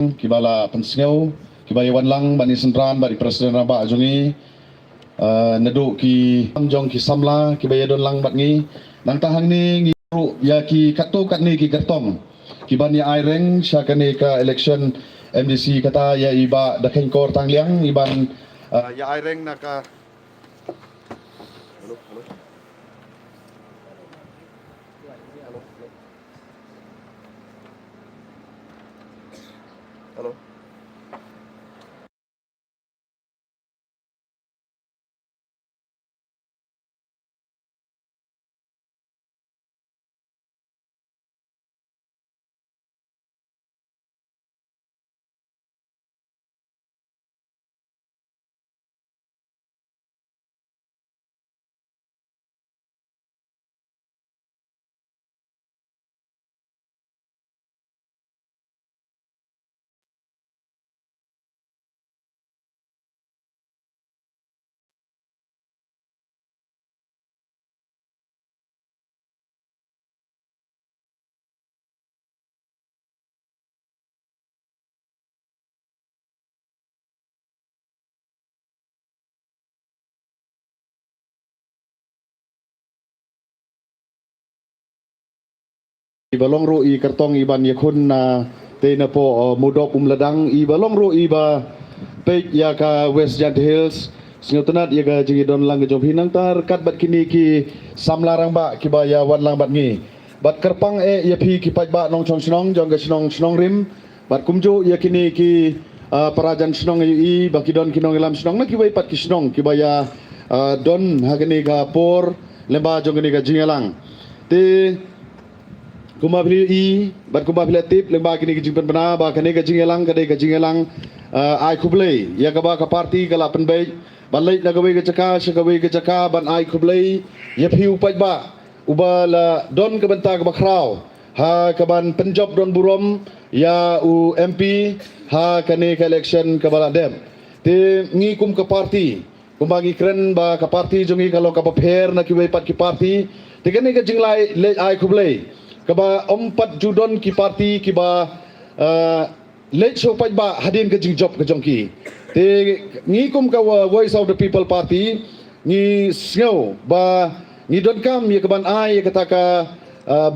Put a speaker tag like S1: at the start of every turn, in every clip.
S1: kibala pensengau kibaya wan lang bani sendran bani presiden raba jungi neduk ki jong ki samla kibaya don lang bat ngi nang tahang ni ngiru ya ki katu kat ni ki gertong kibani aireng syakane ka election MDC kata ya iba dakeng kor tangliang iban ya aireng naka halo. Ibalong ro I kartong iban yakun na tena po mudok umladang ibalong ro iba pe ya ka West Giant Hills singotunat ya ga jingi don lang jom hinang tar kat bat kini ki samlarang ba kibaya wan lang bat ngi bat kerpang ya pi ki paj ba nong chong snong jong ga snong rim bat kumjo ya kini ki parajan snong I bakidon kinong ilam snong na kibai pat ki snong kibaya don hagani ga por lemba jong ni ga jingelang te kumabili I bat kumabili tip lemba kini kejimpan bena ba kene kejingelang kade kejingelang ai kublei ya ka ba ka parti kala penbai balai na gawe ke caka sagawe ke caka ban ai kublei ya piu paj ba ubala don ke benta ke bakrau ha ka ban penjob don burom ya u MP ha kene ke election ke baladem te ngi kum ke parti kumbagi keren ba ka parti jongi kalau ka paper na kiwe pat ki parti te kene ke jinglai le ai kublei kaba 4 judon ki parti kiba late show paj ba hadin ke jing job ke jongki te ngi kum ka voice of the people party ngi sngo ba ngi don kam ye kaban ai kata ka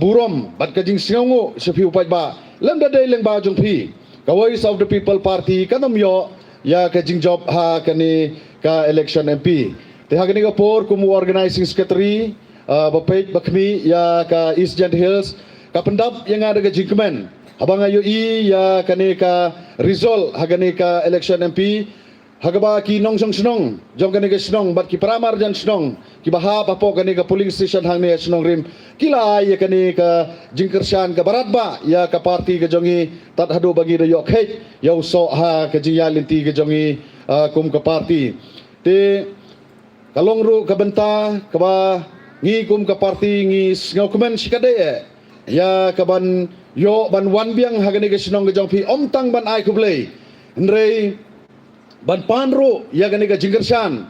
S1: burom bat ke jing sngo sepiu paj ba lem da dei leng ba jong pi ka voice of the people party kanom yo ya ke jing job ha kani ka election MP te ha kani ka por kumu organizing secretary bapait bakmi ya ka East Giant Hills ka pendap yang ada ke jingkemen abang ayo I ya kane ka result hagane ka election MP hagaba ki nong song snong jong kane ka snong bat ki pramar jan snong ki baha papo kane ka polling station hang ne snong rim kila ya kane ka jingkersan ka barat ba ya ka parti ka jongi tat hadu bagi do yok hej ya so ha ka jingya linti ka jongi kum ka parti te kalong ru ka benta ka ba ngi kum ka parti ngi ngau kemen sikade ya kaban yo ban wan biang hagani ke sinong gejong pi om tang ban ai kublei ndrei ban panro ya gani ke jinggersan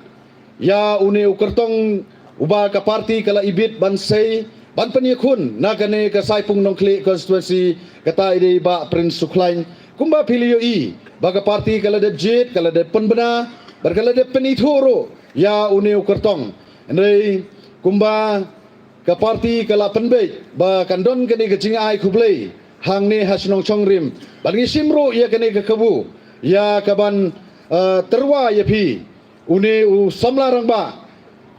S1: ya une ukertong uba ka parti kala ibit ban sei ban panyakun na gani ke saipung nongkli constituency kata ide ba Prince Suklain kumba pilio I baga parti kala de jet kala de penbena berkala de penithoro ya une ukertong ndrei kumba ka parti kala penbei ba kandon kene ke jinga ai kublei hang ne hasnong chongrim bangi simro ya kene ke kabu ya kaban terwa ya pi une u samlarang ba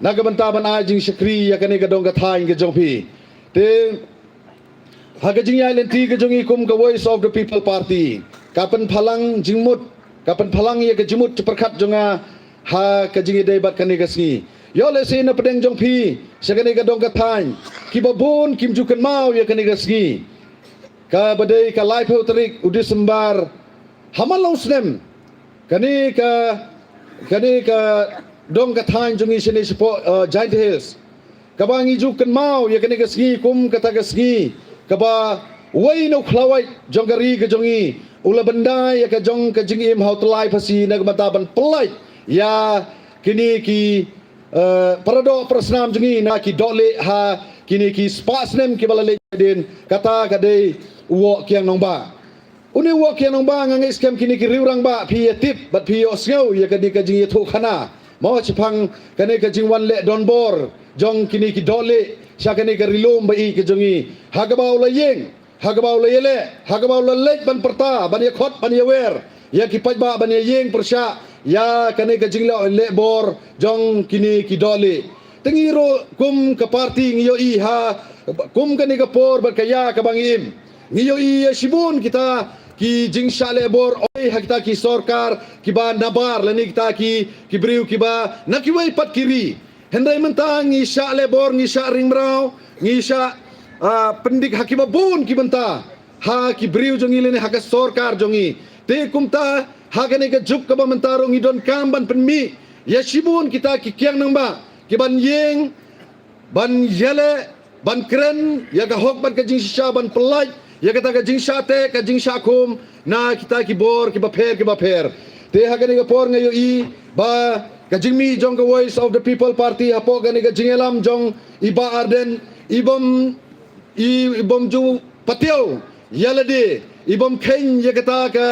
S1: naga benta ban ai jing sekri ya kene ke dong ka thain ke jongpi te haga jing ya lenti ke jongi kum ka voice of the people party kapan phalang jingmut kapan phalang ya ke jimut ceperkat jonga ha ka jingi dei bat kene ke sngi yo le se na pedeng jong pi sagane ka dong ka thain ki babun kim jukan mau ya kani ka sngi ka badai ka live terik udi sembar hamal long snem kani ka dong ka thain jongi sene support Giant Hills ka bangi jukan mau ya kani ka sngi kum kata ka sngi ka ba wai no khlawai jongari ka jongi ula bandai ya ka jong ka jingim how to live hasi nagmataban pelai ya kini ki parado prasnam jengi na ki dole ha kini ki spasnem ki balale din kata kade uwo kiang nongba Uni wak yang nong ba ngang scam kini ki riurang ba pi tip bat pi osngau ya kadi ka jing thu khana mau chipang kani ka jing wan le don bor jong kini ki dole sha kani ka rilom ba i ka jongi hagabau la yeng hagabau la yele hagabau la lek ban perta ban ya khot ban ya wer ya ki paj ba ban ya yeng persha ya kani ka jing le bor jong kini ki dole tengiro kum ka parti ngiyo i ha kum kani ka por bat kaya ka bangim ngiyo i shibun kita ki jingsha lebor oi hakta ki sorkar ki ba nabar lani kita ki briu ki ba nakiwai pat kiri hendai mentang ngi sha lebor ngi sha ringbrau ngi sha pendik hakiba bun ki benta ha ki briu jongi leni hak sorkar jongi te kumta hakane ka juk ka ba mentaro ngi don kamban penmi ya shibun kita ki kyang nang ba ki ban yeng ban yele ban kren ya ka hok ban ka jingsha ban pelai ya kata ka jing sate ka jing sakum na kita ki bor ki ba per te ha ka ni ka por ngayo i ba ka jing mi jong ka voice of the people party hapo ka ni ka jing elam jong iba arden ibom ju patio yalade ibom khen ya kata ka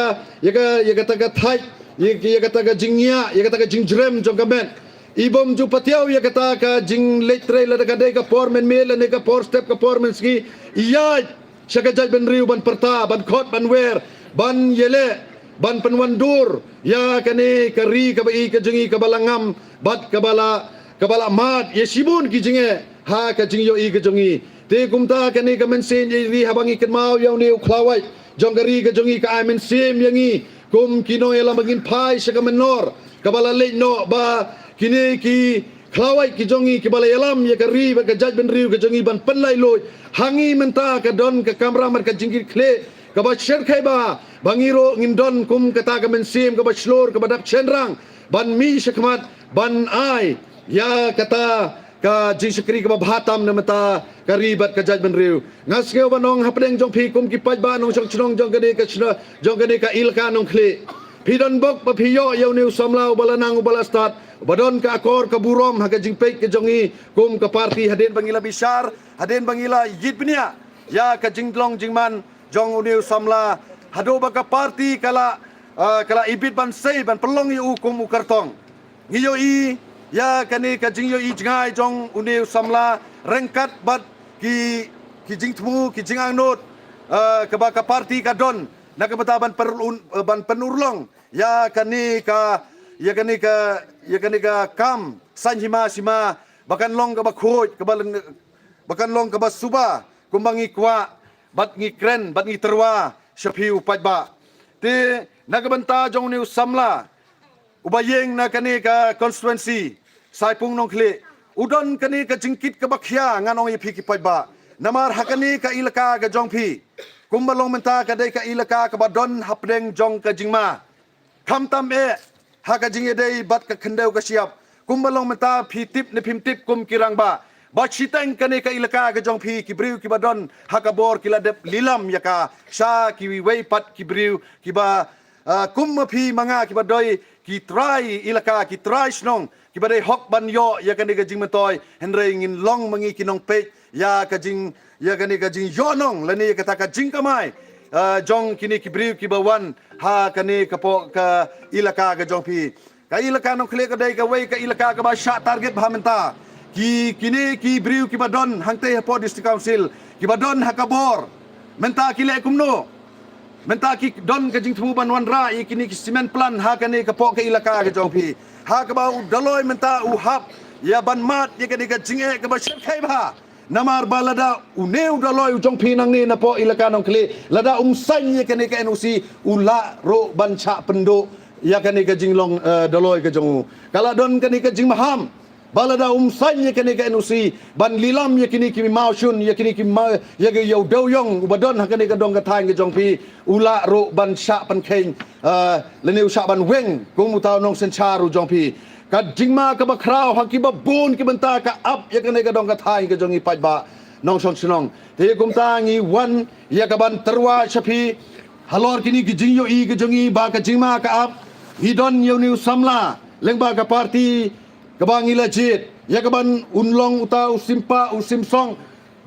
S1: thai ya kata ka jingya ya kata ka jing jrem jong ka men ibom ju patio ya kata ka jing letre la ka de ka por men mel ne ka por step ka por men ski iya Syakajaj ban riu ban perta ban khot ban wer ban yele ban penwandur ya kani kari ka bai ka jengi ka balangam bat ka bala mat ye sibun ki jenge ha ka jing yo i ka jongi te kumta kani ka mensen ye ri habangi ken mau yaw ne ukhlawai jong kari ka jongi ka amen sim yangi kum kino ela magin pai sa ka menor ka bala le no ba kini ki Klawai ki jongi ki balai alam ya kari ba ka jaj ben riu ka jongi ban penlai loi hangi menta ka don ka kamera mar ka jingki kle ka ba sher khai ba bangiro ngin don kum kata ka mensim ka ba shlor ka ba dap chenrang ban mi shakmat ban ai ya kata ka jing shakri ka ba bhatam na mata ka ribat ka jaj ben riu ngas ngeu banong hapdeng jong phi kum ki paj ba nong chong chnong jong ka de ka chna jong ka de ka ilka nong kle pidon bok pa phiyo yau new samlau balanang balastat badon ka akor ka burom ha ka jingpek ke jongi kum ka parti haden bangila bisar haden bangila yitbnia ya ka jinglong jingman jong uniu samla hado ba ka parti kala ibit ban sei ban pelong yu kum ukartong ngiyo i ya kani ka jingyo i jingai jong uniu samla rengkat bat ki jingtmu ki jingangnot ka ba ka parti ka don na ka ban penurlong ya kani ka kam sanjima sima bakan long ka bakhoj bakan long ka basuba kumbangi kwa bat ngi kren bat ngi terwa shapiu pajba te nagabanta jong ni samla ubayeng na kani ka constituency saipung nong khle udon kani ka jingkit ka bakhya nganong ipi ki pajba namar hakani ka ilaka ka jong pi kumbalong menta ka dai ka ilaka ka badon hapdeng jong ka jingma khamtam haka jing edai bat ka khendau ka siap kumbalong menta phi tip ne phim tip kum kirang ba chiteng kane ka ilaka ka jong phi ki briu ki badon haka bor ki ladep lilam yaka sha ki wei pat ki briu ki ba kum phi manga ki badoi ki try ilaka ki try snong ki badai hok ban yo ya kane ka jing mentoi henrei ngin long mangi kinong pe ya ka jing yo nong lani ka ta ka jing kamai jong kini ki briu ki bawan ha kani kapo ka ilaka ka jong pi ka ilaka nong khle ka dai ka wei ka ilaka ka ba sha target bhamenta kini ki briu ki badon hangte po district council ki badon hakabor menta ki le kumno menta ki don ka jing thu ban wan ra kini ki cement plan ha kani kapo ka ilaka ka jong pi ha ka ba daloi menta u hap ya ban mat ya kani ka jinge ka ba shet khai ba namar balada uneu daloi jong pinang ni na po ilaka nong kle lada umsan ye kene ka NOC ula ro bancha pendo ya kene ka jinglong daloi ka jong kala don kene ka jing maham balada umsan ye kene ka NOC ban lilam ye kene ki mau shun ye kene ki ye ge yo do yong ubadon ha kene ka dong ka thang ka jong pi ula ro bancha pan khen leneu sha ban weng kung mutaw nong sencharu jong pi ka jingma ka ba kraw ha ki ba bun ki benta ka up ya ka dong ka thai ka jongi pai ba nong song sinong te kum ta ngi wan ya ka ban terwa shapi halor kini ki jingyo i ka jongi ba ka jingma ka up hidon yo new samla leng ba ka party ka ba ngi legit ya ka ban unlong uta usimpa usimsong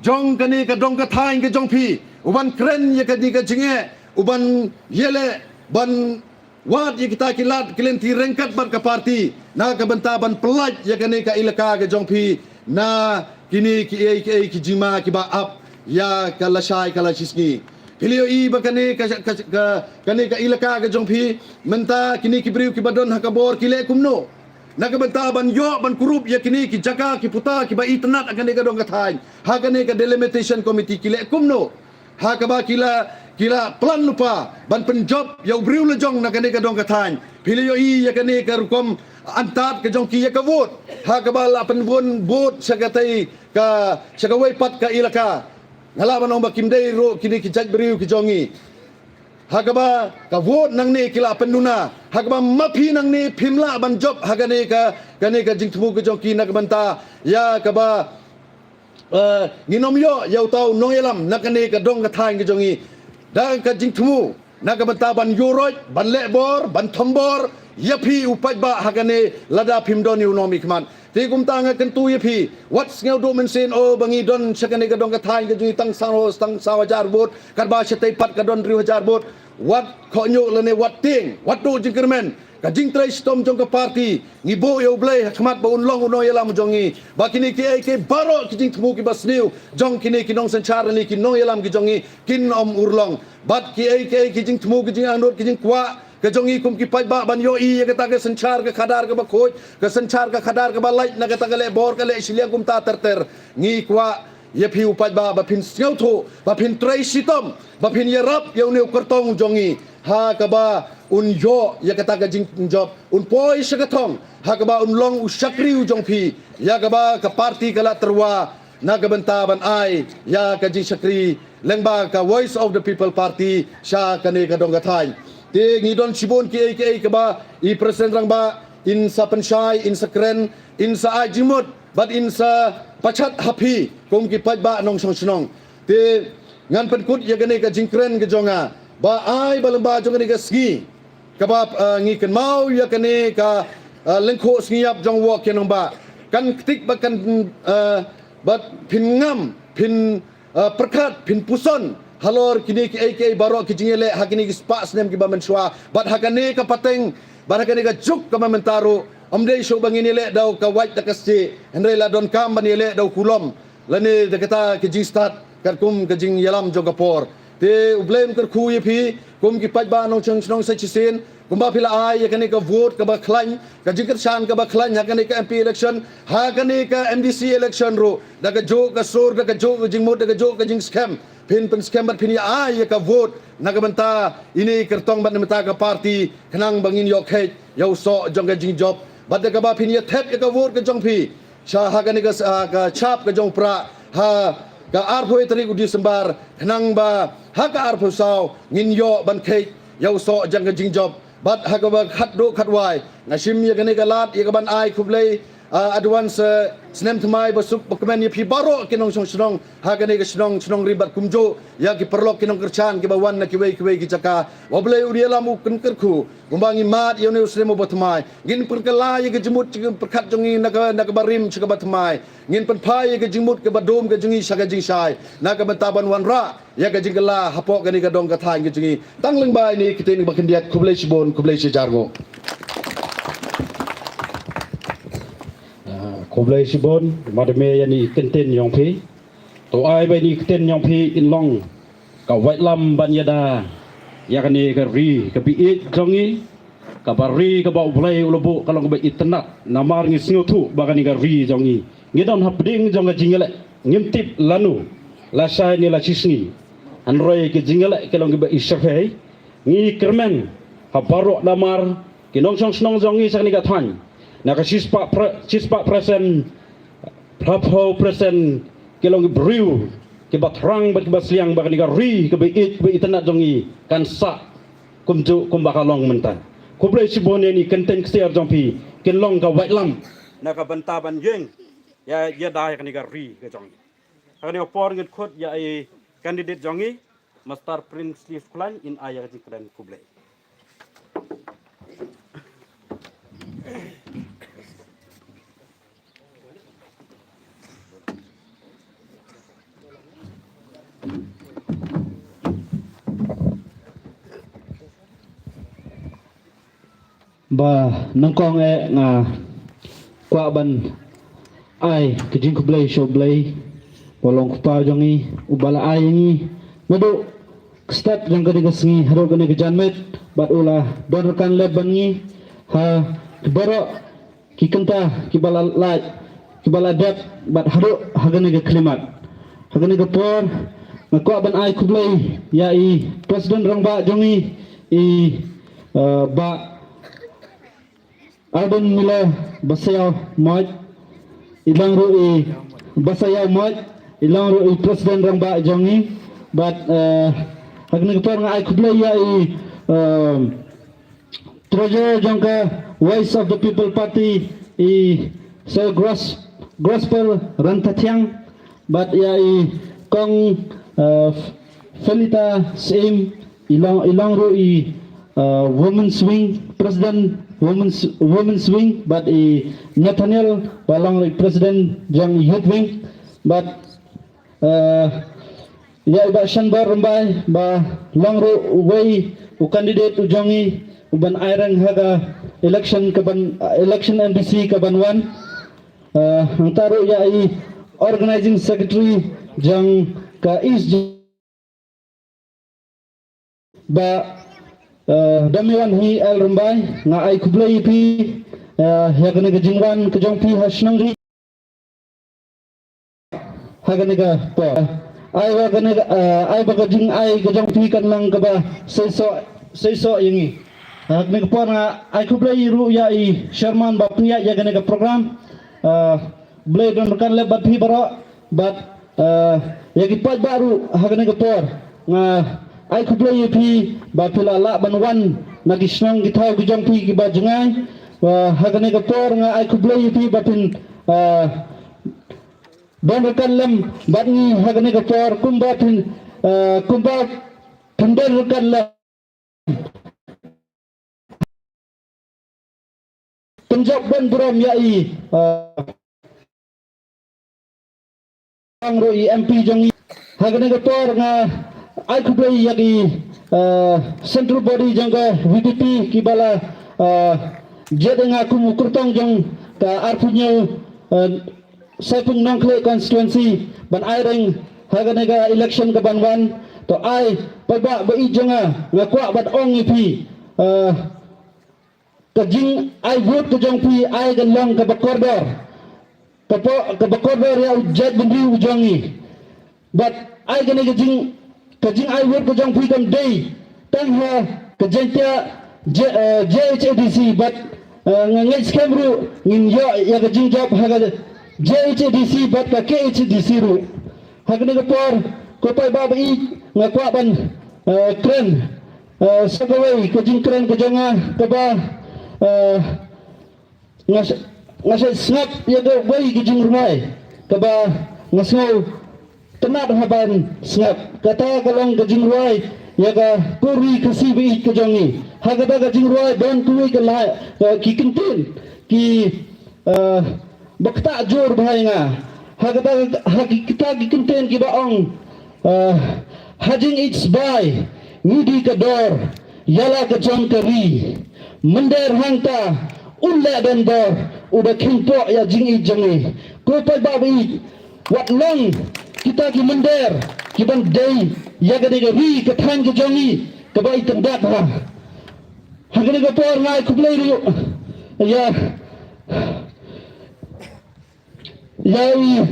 S1: jong ka ni ka dong ka thai ka jong pi uban kren ya ka ni ka jinge
S2: uban yele ban wat ye kita kilat kelenti rengkat ban ka parti na ka bentaban pelaj ya kane ka ilaka ke jongpi na kini ki jima ki ba up ya kala shai kala sisni pilio I bakane kane ka ilaka ke jongpi menta kini ki briu ki badon hakabor kile kumno nakabenta ban yo ban kurup ya kini ki jaga ki puta ki ba itnat akan ka dong kathai hakane ka delimitation committee kile kumno hakaba kila plan lupa ban penjob ya briu lejong nakane ka dong kathai pilio I ya kane ka rukom antat ke jong ki ya ka vote hakaba la penbon vote sagatai ka sagawai pat ka ilaka ngalaban ong bakim dei ro kini ki jag briu ki jongi hakaba ka vote nang ni kila penduna hakaba mapi nang ni pimla ban job hagane ka jingtmu ke jongki nak banta ya kaba nginom yo yau tau noyelam nakane ka dong ka thang ke jongi dan ka jingtmu nak banta ban yoroj ban lebor ban thombor yapi upai ba hagane lada pimdon unomi kman ti kumta nga kentu yapi what's ngau do men sen o bangi don sakane ka dong ka thang ke jongi tang sawajar bot karba setai pat ka don 3000 bot wat konyo lene wat ting wat do jingkermen ka jing trai stom jong ka parti ngibo yo blai khmat ba unlong uno yalam jongi ba kini ke baro ki jing tmu ki basniu jong kini ki nong sanchar ni ki nong yalam ki jongi kin om urlong bat ki jing tmu ki jing anut ki jing kwa ka jongi kum ki pai ba ban yo I ka ta ka sanchar ka khadar ka ba khoj ka sanchar ka khadar ka ba lai na ka ta ka le bor ka le isliang kum ta ter ngi kwa ye pi upat ba pin siau tho ba pin trai sitom ba pin yarap yo ne kertong jongi ha ka ba un yo ya kata ka jing job un poi sagathong ha ka ba un long usakri u jong pi ya ka ba ka parti kala terwa na ka benta ban ai ya ka jing sakri lengba ka voice of the people party sha ka ne ka dong ka thai te ngi don sibon ki ka ba I present rang ba in sa penshai in sa kren in sa ajimut but in sa pachat happy kum ki pat ba nong song snong te ngan pen kut ya gane ka jingkren ke jonga ba ai balamba jong ne ka ski ka ba ngi kan mau ya kane ka lengkho sniap jong wo ke nong ba kan tik ba kan bat pin ngam pin perkat pin puson halor kini ki baro ki jingele hakini ki spa snem ki ba menswa bat hakane ka pateng bat hakane ka juk ka mentaro amdei so bangini le dau ka white ta kasi hendrai la don kam bani le dau kulom lani de kata ke jing start kat kum ke jing yalam jogapor te ublem ker khu ye phi kum ki paj ba nong chang snong sa chisin kum ba phila ai ya kani ka vote ka ba khlain ka jing ker shan ka ba khlain ha kani ka MP election ha kani ka MDC election ro da ka jo ka sor da ka jo ka jing mod da ka jo ka jing scam pin scam bat pin ya ai ya ka vote na ka banta ini kertong bat mata ka party kenang bangin yok he yau so jong ka jing job bat ka ba pin ya thet ka vote ka jong phi sha ha kani ka chap ka jong pra ha ka arphoi tari udi sembar kenang ba ha ka arphoi saw ngin yo ban khei yau so jang ka jing job bat ha ka ba khat do khat wai ngashim ya kani ka lat ya ka ban ai khublei advance snem thmai basuk bakmen ye phi baro kinong snong ha kani ka snong ribat kumjo ya ki perlok kinong kerchan ki bawan na ki wei ki jaka wablei udiala mu ken kerku gumbangi mat ye ne usremo batmai ngin perkala ye ke jemut perkhat jongi na ka barim chika batmai ngin penpai ye ke jemut ke badom ke jongi saka jing sai na ka bentaban wanra ya ka jingala hapok kani ka dong ka thang ke jongi tangleng bai ni kiting bakendiat kublei sibon kublei sejargo
S3: Kublai sibon madame yani kenten yong phi to ai bai ni kenten yong phi in long ka wai lam ban yada ya kani ka ri ka bi it jongi ka bari ka ba ulai ulobo kalong ba itnat namar ngi sngotu ba kani ka ri jongi ngidon hapding jonga jingele ngimtip lanu la sai ni la chisni anroi ke jingele kalong ba isafei ngi kermen ha baro namar kinong snong jongi sakni ka than naka chispa present prapo present kilong briu ke batrang bat basliang bakani ka ri ke be itana jongi kan sa kumju kumbakalong menta kublai sibone ni kenten kser jompi kilong ka wailam naka bantaban yeng ya dai kani ka ri ke jongi akani opor nget khot ya ai candidate jongi master prince leaf klan in ayah jikran kublai ba nangkong nga kwa ban ai kijing kublay show blay polong kupa jongi ubala ai ni madu start jang gani gasngi haro gani gajanmet bat ula don kan leban ni ha baro kikanta kibala laj kibala dep bat haro hagani ga klimat hagani ga por ngakwa ban ai kublay ya i president rangba jongi i ba Alban mila basayaw moj ilang ro i basayaw moj ilang ro i president rangba jongi but hagni par nga ai kudlay ya i treasurer jongka voice of the people party i so gospel rantathyang but ya i kong Felita Sim ilang ro i women's wing president women's wing but Nathaniel balang president jang youth wing but ya iba shanbar rambai ba langro way u candidate u jongi uban airang haga election NBC kaban wan antaro ya i organizing secretary jang ka is ba damiwan hi el rambai nga ai kublai pi ya gane ga jingwan ka jong pi hasnangri ha gane ga po ai wa gane ai ba ga jing ai ga jong pi kan lang ka ba sei so yingi ha gane ga po nga ai kublai ru ya i Sherman ba punya ya gane ga program blai don kan le bat pi baro bat ya gi pat baru ha gane ga por nga ai kublai pi ba pila la banwan nagisnang gitaw gijang pi giba jengay hagane ga por nga ai kublai pi batin don rekallam batni hagane ga por kumba pandar rekallam Punjab ban buram yai angro MP jongi hagane ga por nga ai kublai yagi central body jangga VDP kibala jedenga kumu kurtong jang ka arpunya Saipung Nongkle constituency ban aireng haganega election ka banwan to ai pagba ba ijonga ngakwa bat ong ipi kajing ai vote ka jong pi ai galong ka bakordor ka bakordor ya ujad bendri ujongi but ai ganega jing kajing ai vote ka jong pi kam day tang ha kajengtia JHADC but ngai skemru ngin yo ya kajing job haga JHADC but ka KHDC ru hagne ga por ko pai ba i ngakwa ban kren sagawai kajing kren kajonga ka ba ngasai snap ya ga bai kajing rumai ka ba ngasau tenat haban snap kata kalong kajing rumai ya ga kuri kasi bi kajongi haga da kajing rumai don tuwi ka la ki kintin ki bakta jor bhai nga hagata kita gikinten ki baong hajing its by ngidi ka dor yala ka jon kari mender hangta ulle den dor uda khimpo ya jing i jangi ko pa babi wat long kita ki mender ki ban dei ya ga de ri ka thang ki jangi ka bai tandat ha hagani ka por ngai kublai ru ya Yai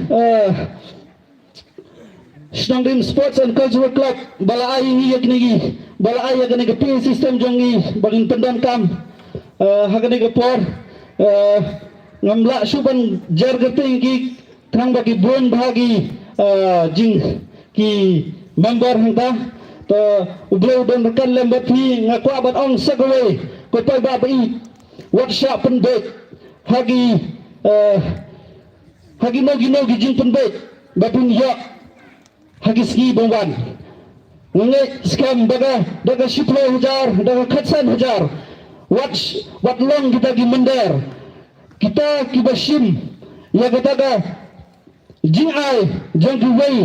S3: Snangdim Sports and Cultural Club bala ai ni yaknigi bala ai yaknigi PA system jongi bagin pendan kam hakani ke por ngamla suban jar gerting ki thang bagi bon bagi jing ki member hangta to ublo don rekan lembat hi ngakwa ban ong sagwe ko pai ba bai workshop pendek hagi hagi nogi jing penbet bapun yo hagi ski bongwan ngai scam daga shiplo hujar daga khatsan hujar what long kita gi mender kita ki bashim ya daga jing ai jong ki wei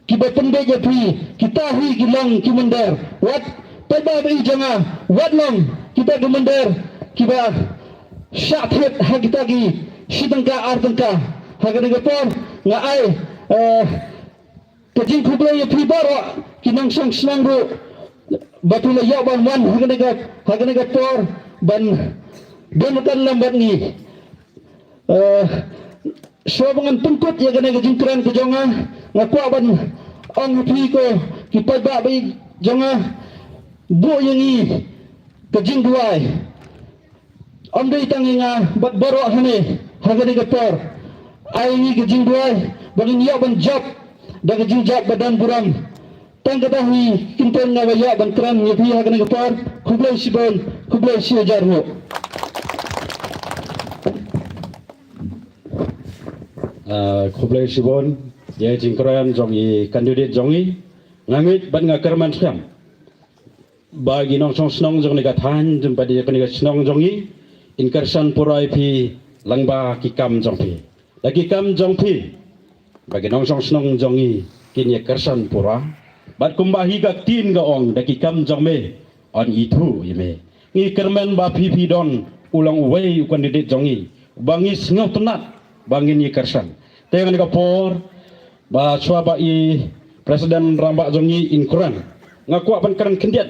S3: ki bapende je pi kita hui ki long ki mender what pada bi janga what long kita gi mender kiba syathet hagitagi sidangka ardangka haganaga por nga ai kajing kublay pibaro kinang sang snangro batula yaban wan haganaga por ban donatan lambat ni sobangan tungkut ya ganaga jingkran ke jonga ngakwa ban ang hapi ko kipadba bai jonga bu yangi kajing duai amdai tanginga bat baro hane haganaga por ai ni kajing duai bangin yaban job da kajing job badan buram tang katahi kinten nga baya ban kran yapi haganaga por kublay sibon kublay siajarno kublay sibon ya jingkran jongi kandidat jongi ngamit ban ngakarman siam bagi nong song snong jong nega than jum padi ka nega snong jongi inkarsan purai pi langba kikam jongpi lagi kam jongpi bagi nong song snong jongi kin ya karsan pura bat kumbahi ka tin ga ong daki kam jongme on itu yeme ngi kerman ba pi don ulang uwei kandidat jongi bangis ngau tenat bangin ni karsan tengan ka por ba swaba i presiden rambak jongi inkuran ngaku ban karan kendiat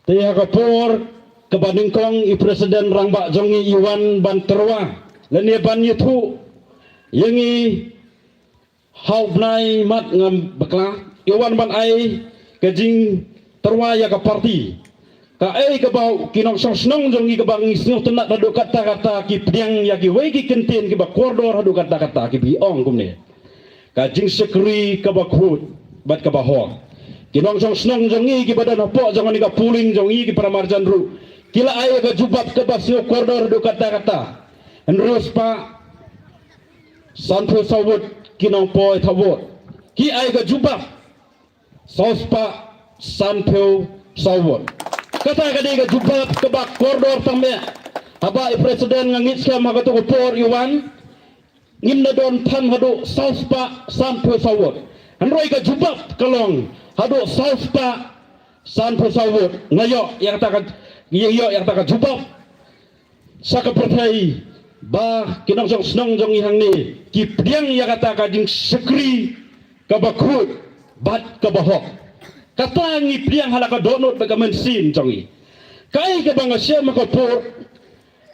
S3: Tiha kapor kebandingkong i presiden rambak jongi iwan ban terwa leni ban yitu yangi haubnai mat ngam bekla iwan ban ai kejing terwa ya ka parti ka ai ka bau kinong song snong jongi ka bang isno tenak radu kata-kata ki pdiang ya ki wei ki kentin ki ba koridor radu kata-kata ki biong kumne ka jing sekri ka ba khut bat ka ba ho kinong song snong jongi ki badan apa jangan ni ka puling jongi ki pramarjan ru kila ay ka jubab ka basyo koridor do kata-kata enrus pa santo sawut kinong poy thawut ki ay ka jubab saus pa santo sawut kata ka di ka jubab ka ba koridor tame aba presiden ngangit ska magatu ko por iwan ngimna don than hadu saus pa santo sawut androi ka jubab kalong hadu saus pa santo sawut ngayo yang takkan iyo yang takkan jubab saka pertai ba kinong song snong jong ihang ni kipdiang ya kata kajing sekri kabakut bat kabahok kata ngipdiang halaka donut bagaman sin jongi kai ka bang asya makapor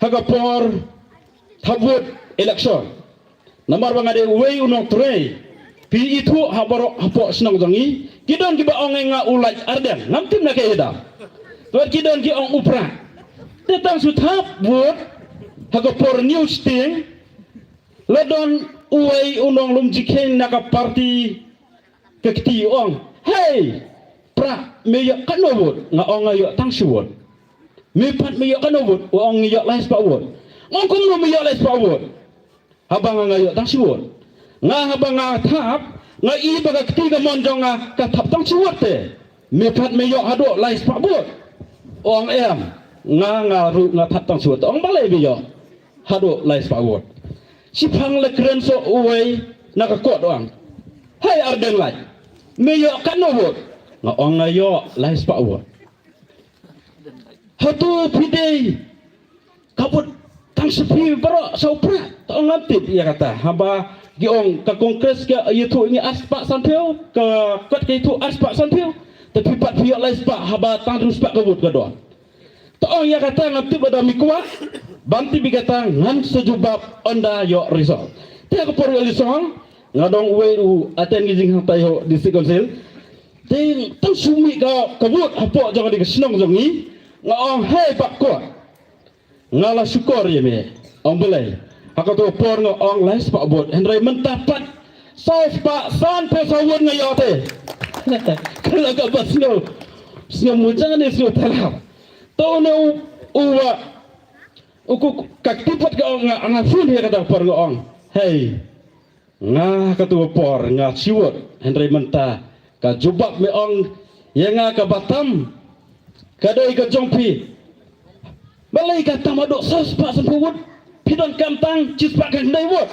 S3: hagapor thabut election namar bang ade wei unong trei pi itu habaro hapo snong jongi kidon ki ba ong nga ulaj arden ngamtim na kay da to kidon ki ong upra tetang suthap buat hagapor news ting ledon uwei unong lumjikhen naka parti kekti ong hey pra meyo kanobut nga ong ayo tang suwot me pat meyo kanobut ong yo lais pa wot ong kum no meyo lais pa wot habang nga yo tang suwot nga habang nga thap nga iba ka ketiga monjong nga katap tang suwot te me pat meyo hado lais pa wot ong em nga ru nga thap tang suwot ong balai meyo hado lais pa wot si phang le kren so uwei nakakot ong hey arden lai meyo kanobut nga ong ayo lais pa wot hatu pidei kabut tang sepi baro saupra tong ngaptit ya kata haba giong ka kongres ke itu ini aspak sampeu ke kot ke itu aspak sampeu tapi pat pihak lais pa haba tang terus pak kabut kadon tong ya kata ngaptit pada mikwa banti bigata ngan sejubab onda yo result dia ko por result ngadong weu aten gijing hang tayo district council ting tang sumi ka kabut apo jangan di senong jongi ngong hey pak ko ngala syukur ye me ong belai hakato por ngong lais pak bot hendrai mentapat saus pak san pe sawun ngayote kalau ka basno sio mujang ne sio talap to ne uwa uku kaktipat ka ong nga fun he kata por ngong hey nga katu por nga siwot hendrai menta ka jubab me ong yenga ka batam kadai ka jongpi balai ka tamado sos pa sanpuwut pidon kamtang cispa ka ndai wot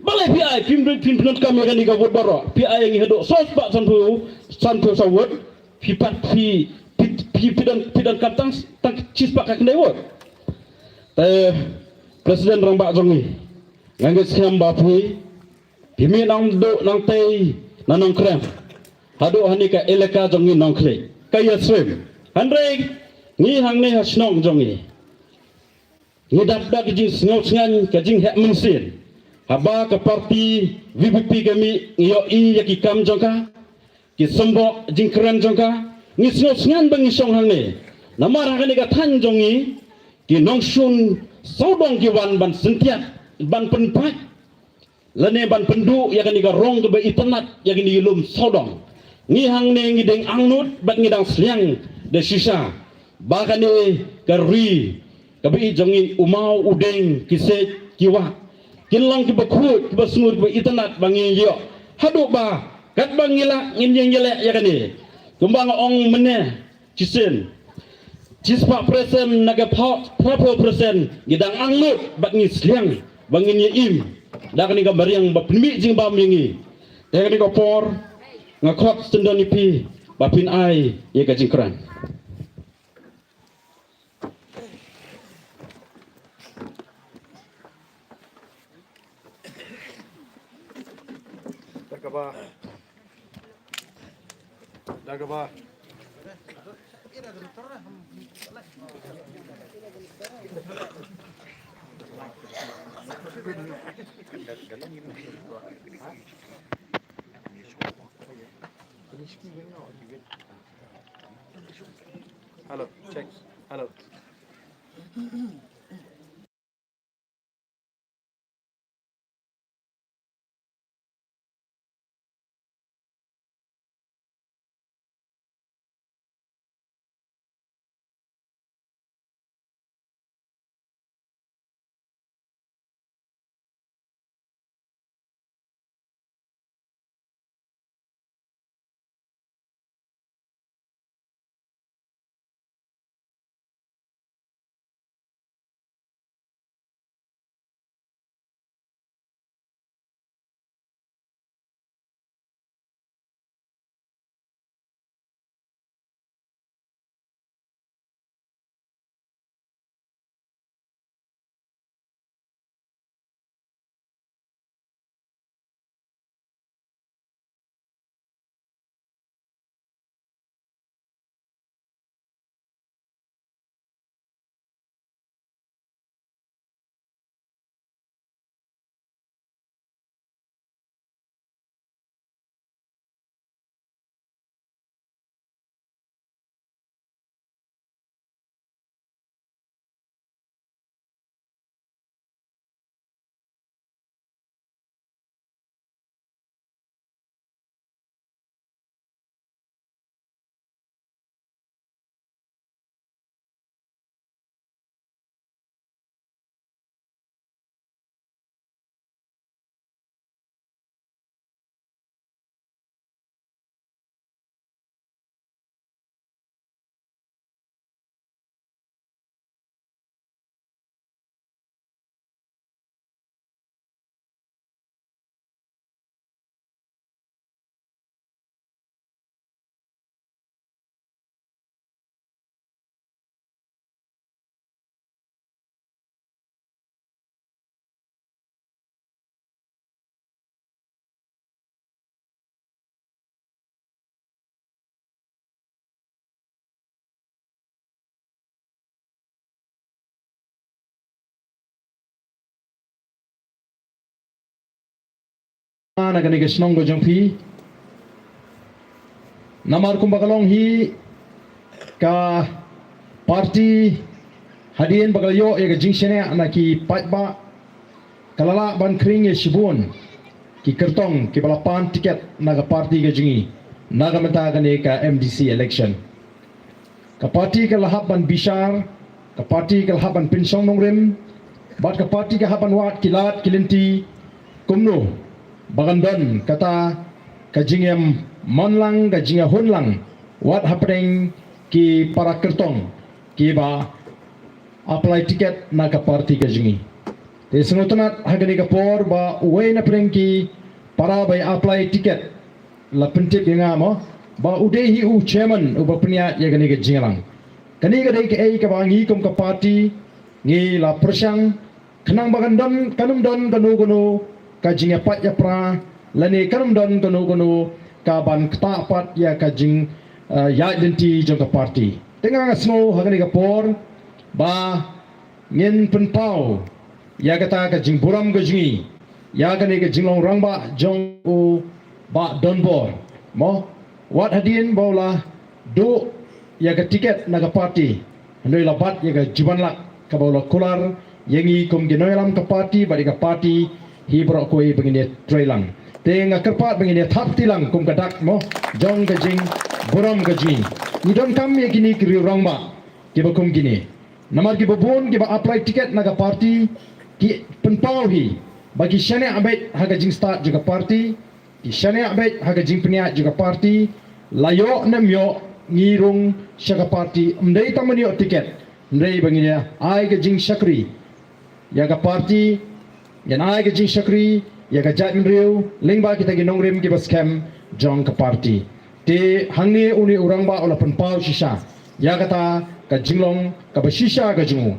S3: balai pi ai pimdon kam ka ni ka wot baro pi ai ngi hado sos pa sanpu sawut pi pat pi pidan kaptang tang cispak kak ndewot. Te Presiden rambak jongi ngangge siam bapui pimi nang do nang tei nanong krem hado hani ka eleka jongi nong kle kaya swim handre ngi hang ne hasnong jongi ngi dap dak jing sngaw sngan ka jing hek mungsin haba ka parti VPP kami ngiyo i yaki kam jongka ki sombo jing kren jongka ngi sngaw sngan bang isong hang ne namara hani ka than jongi ki nongsun saudong ki wan ban sentiat ban penpat lene ban pendu ya kan iga rong ke be itnat ya kan ilum saudong ngi hang ne ngi deng angnut bat ngi dang sliang de sisa bahkan ni kari kabi jongi umau udeng kise kiwa kinlang ki bakut ki basngur be itnat bangi yo hadu ba kat bangila ngin yele ya kan ni kumbang ong mene cisen Cispa presen naga proper presen gidang angut bat ngi sliang bangin ye im dak ni gambar yang bapmi jing bam yangi tek ni por ngakot sendoni pi bapin ai ye ka jingkran
S2: Dagaba Halo, cek. Halo.
S4: Nagani kesnong go jongpi namar kumbakalong hi ka parti hadien bagalyo e ga jingsene anaki patba kalala ban kring e shibun ki kertong ki balapan tiket naga parti ga jingi naga menta gane ka MDC election ka parti ka lahap ban bishar ka parti ka lahap ban pinsong nongrim bat ka parti ka haban wat kilat kilinti kumno Bagandon kata kajingem monlang kajinga honlang what happening ki para kertong ki ba apply ticket na ka party kajingi te sengotonat hagani ka por ba uwe na preng ki para bay apply ticket la pentip yang mo ba udehi u chairman uba peniat ya gani ke jingalang kani ga dai ke ai ka bangi kom ka party ngi la persang kenang bagan don kanum don kanu ka jinga pat ya pra lani kanum don kanu ka ban kta pat ya ka jing ya identity jong ka party tengah snow hagani ka por ba ngin penpau ya kata ka jing buram ka jingi ya gani ka jinglong rangba jong u ba donbor mo wat hadin bola do ya ka tiket na ka party handoi labat ya ka jibanlak ka bola kular yengi kum ginoilam ka party bari ka party hi bro koi begini trailang tenga kerpat begini thap tilang kum ka dak mo jong ka jing buram ka jingi ni don kam ya kini kiri rangba ki ba kum gini namar ki babon ki ba apply tiket na ka party ki penpau hi bagi syane abet haga jing start juga party ki syane abet haga jing peniat juga party layo namyo ngirung syaka party mdai tamanyo tiket mdai banginya ai ke jing syakri ya ka party yan ai ke jing syakri ya ka jat mriu lingba kita ginong rim ki baskem jong ka party te hangni uni urang ba ola penpau shisha ya kata ka jinglong ka bashisha ka jingu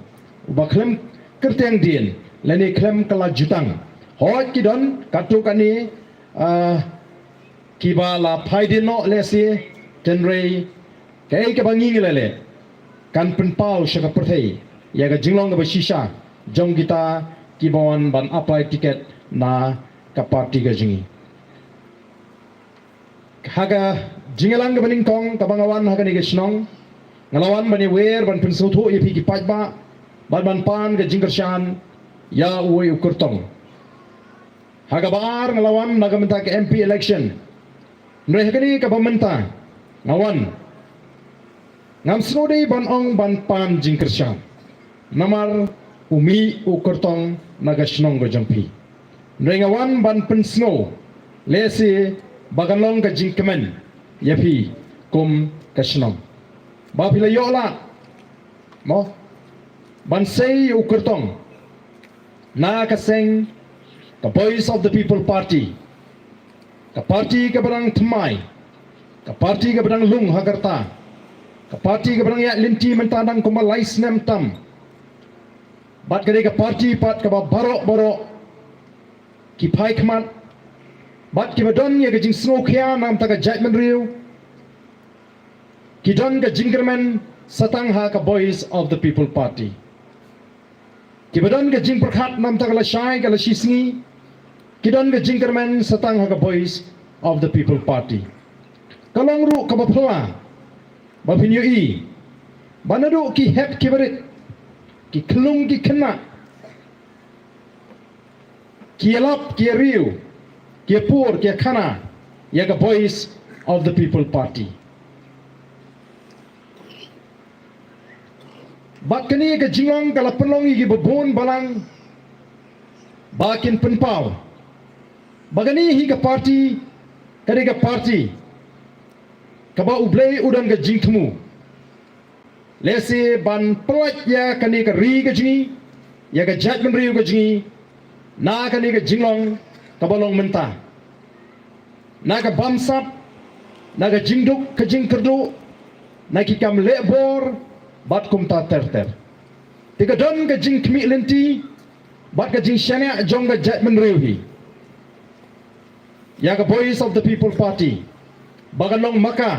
S4: ba klem kerteng din leni klem kala jutang hot ki don katu kani kiba la phaidin no lesi tenrei kai ka bangi lele kan penpau syaka perthei ya ka jinglong ka bashisha jong kita kibon ban apply tiket na ka party ka jingi haga jingalang ka baning kong kabangawan haga ni gesnong ngalawan bani wer ban pensuthu ipi ki pajba ban pan ka jingkershan ya uwe ukurtong haga bar ngalawan nagamenta ka MP election mereka ni ka pementa ngawan ngam snodei ban ong ban pan jingkershan namar umi ukurtong naga snong go jampi ngawan ban pensno lesi bagalong ka jingkemen yapi kum kasnong ba pila yola mo ban sei ukurtong na kaseng the voice of the people party ka party ka barang tmai ka party ka barang lung hagarta ka party ka barang ya linti mentandang kumalais nem tam bat kade ka party pat ka baro ki pai kmat bat ki badon ya ka jing snow kya nam ta ka jatman riu ki don ka jingerman satang ha ka voice of the people party ki badon ka jing prakhat nam ta ka la shai ka la shisngi ki don ka jingerman satang ha ka voice of the people party kalong ru ka bapla ba pinyo i banadu ki hep ki barit ki klung ki kena ki elap ki riu ki pur ki khana ya ka voice of the people party bat kani ka jingong kala penlongi ki babon balang bakin penpau bagani hi ka party kani ka party kaba ublei udan ka jingtmu lesi ban pelat ya kani ka ri ka jingi ya ka jatman riu ka jingi na kani ka jinglong kabalong menta na ka bamsap na ka jingduk ka jingkerdu na ki kam lebor bat kum ta ter tiga don ka jing kmi lenti bat ka jing shania jong ka jatman riu hi ya ka voice of the people party bagalong maka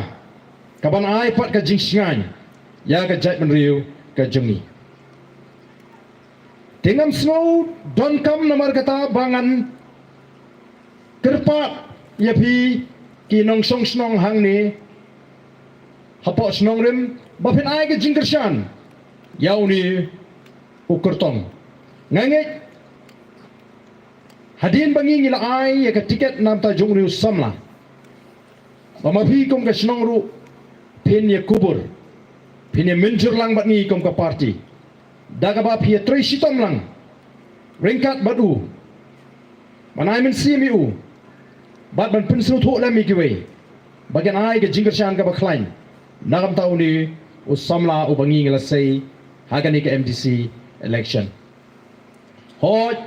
S4: kaban ai pat ka jing shingan ya ka jatman riu ka jungi tingam snow don kam namar kata bangan kerpat ya pi ki nong song snong hang ni hapo snong rim bapin ai ka jing kershan yau ni ukurtong ngangit hadin bangi ngila ai ya ka tiket nam ta jong riu samla bamapi kom ka snong ru pin ya kubur pin ya menjur lang bat ngi kom ka party daga ba pia trei sitom lang ringkat badu manai men simi u bat ban pensru tho la mi giwe bagian ai ke jingkershan ka ba klain nagam tau ni usamla u bangi ngila sei hagani ka MDC election hot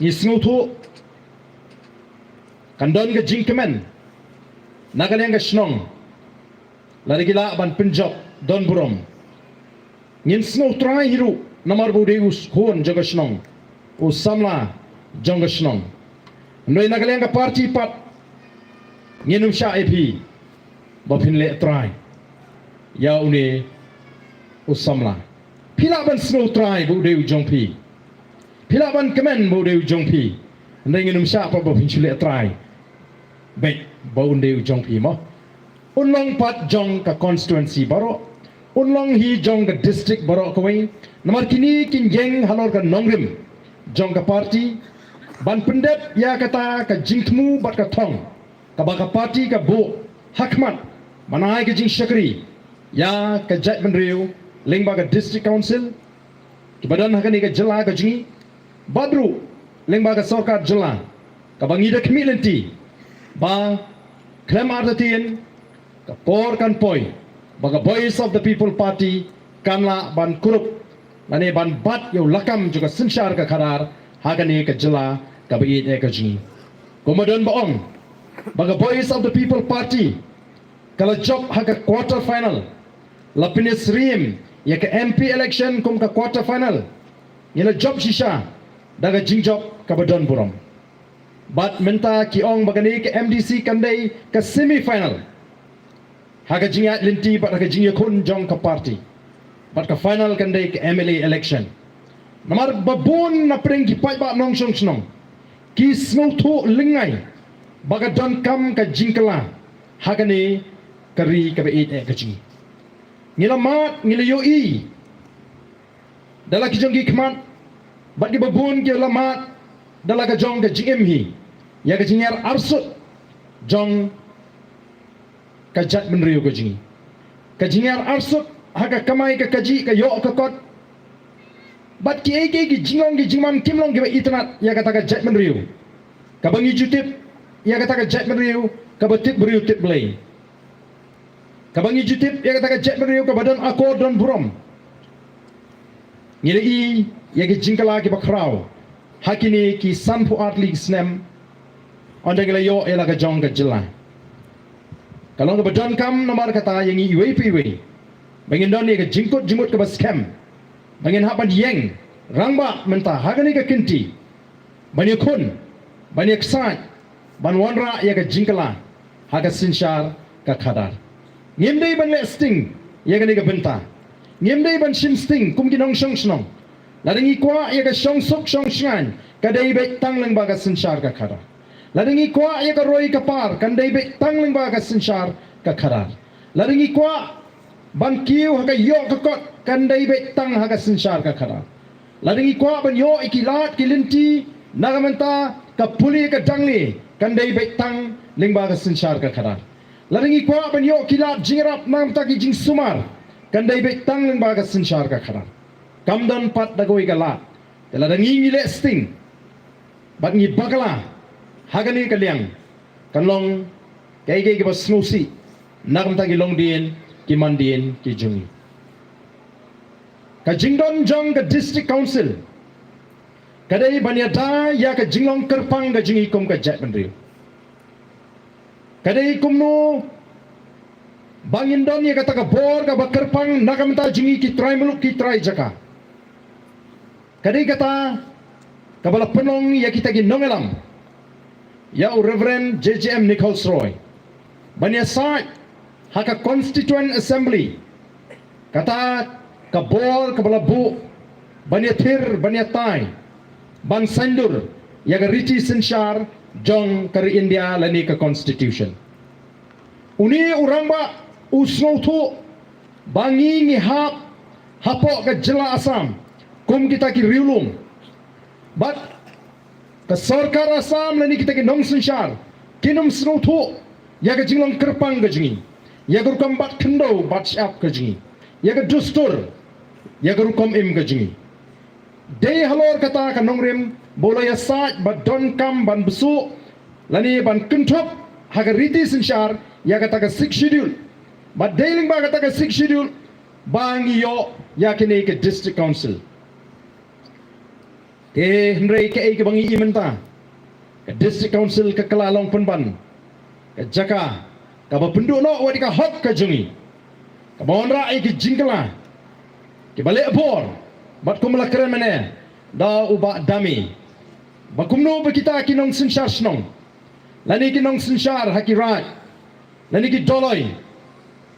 S4: ni sngu tho kandon ka jingkemen nagaleng ka snong lari gila ban Punjab Don Burom ngin snow try hiru namar bude us hon jaga snong usamla jong snong noi nagalenga party pat nginum sha ep bapin le try ya une usamla pila ban snow try bude jong pi pila ban kemen bude jong pi ndai nginum sha pa bapin le try baik bau ndeu jong pi mo unlong pat jong ka constituency baro unlong hi jong ka district baro ko wai namar kini kin jeng halor ka nongrim jong ka party ban pendet ya kata ka jingtmu bat ka thong ka ba ka party ka bo hakmat manai ka jing shakri ya ka jat benriu lengba ka district council ki badan hakani ka jela ka jingi badru lengba ka sarkar jela ka bangi da kemilenti ba klem artatien ka por kan poi baga voice of the people party kanla ban kurup lane ban bat yo lakam juga sensyar ka karar hagani ka jela ka biit e ka jingi komadon baong baga voice of the people party kala job haga quarter final lapinis rim ya ka MP election kum ka quarter final yela job shisha daga jing job ka badon burom bat menta ki ong bagani ke MDC kandai ke semi final haga jinga linti bat haga jinga kun jong ka party bat ka final kandai ke MLA election namar babun na prengi pai ba nong song snong ki snow to lingai baga don kam ka jingkala haga ni kari ka be e ka jingi ngila mat ngila yo i dala ki jongi kman bat ki babun ki lamat dala ka jong ka jingem hi ya ka jingar arsut jong ka jat menriu ka jingi ka jingar arsut haka kamai ka kaji ka yo ka kot bat ki ege ki jingong ki jingman kimlong ki itnat ya kata ka jat menriu ka bangi jutip ya kata ka jat menriu ka batip beriu tip blai ka bangi jutip ya kata ka jat menriu ka badan akor don burom ngile i ya ki jingkala ki bakrau hakini ki sanpu atli snem onda gila yo ela ka jong ka jela kalau ka badan kam nomor kata yang i wei pi wei bangin don ni ka jingkut jingkut ka baskem bangin hapan yeng rangba menta hagani ka kinti bani kun baniksat ban wanra ya ka jingkala haga sinshar ka khadar ngimdei ban le sting ya ka ni ka benta ngimdei ban shin sting kum ki nong shong snong laringi kwa ya ka shong sok shong shan kadai be tanglang ba ka sinshar ka khadar laringi kwa ya ka roi ka par kandai be tanglang ba ka sinshar ka khadar laringi kwa ban kiu ha ka yo ka kot kandai be tang ha ka sinshar ka khadar laringi kwa ban yo ikilat kilinti nagamenta ka puli ka dangli kandai be tang lingba ka sinshar ka khadar laringi kwa ban yo kilat jingrap nam ta ki jing sumar kandai be tang lingba ka sinshar ka khadar kamdan pat dagoi ka lat laringi ngile sting bat ngi bagala hagani ka liang kanlong kai kai ki bas snusi nagam ta ki long dien ki mandien ki jungi ka jingdon jong ka district council kadai banyata ya ka jinglong kerpang ka jingi kum ka jat bandriu kadai kumno bangindon ya kata ka bor ka bakerpang nagam ta jingi ki try muluk ki try jaka kadai kata kabala penong ya kita ki nongelam ya Reverend JJM Nichols Roy banya sa haka constituent assembly kata kabol kabala bu banya thir banya tai ban sandur ya ga riti senshar jong kari India lani ka constitution uni urang ba usno thu bangi ngi hap hapo ka jela Assam kum kita ki riulum but ka sarkar Assam lani kita ki nong senshar kinum sno thu ya ga jinglong kerpang ga jingi ya ga rukam bat khendo bat syap ga jingi ya ga dustur ya ga rukam im ga jingi dei halor kata ka nongrim bola ya sa bat don kam ban besu lani ban kunthop haga riti senshar ya kata ka 6 schedule bat deiling ba kata ka 6 schedule bangi yo ya kini ke district council ke hendrai ke ai ke bangi imenta ke district council ke kelalong penban ke jaka ka ba penduk no wadi ka hok ka jungi Kabon ra ki jingkala. Ki balik bor. Bat kumla keren mene. Da uba dami. Bakumno ba kita kinong sinsyar snong. Lani kinong sinsyar haki rat. Lani ki doloy.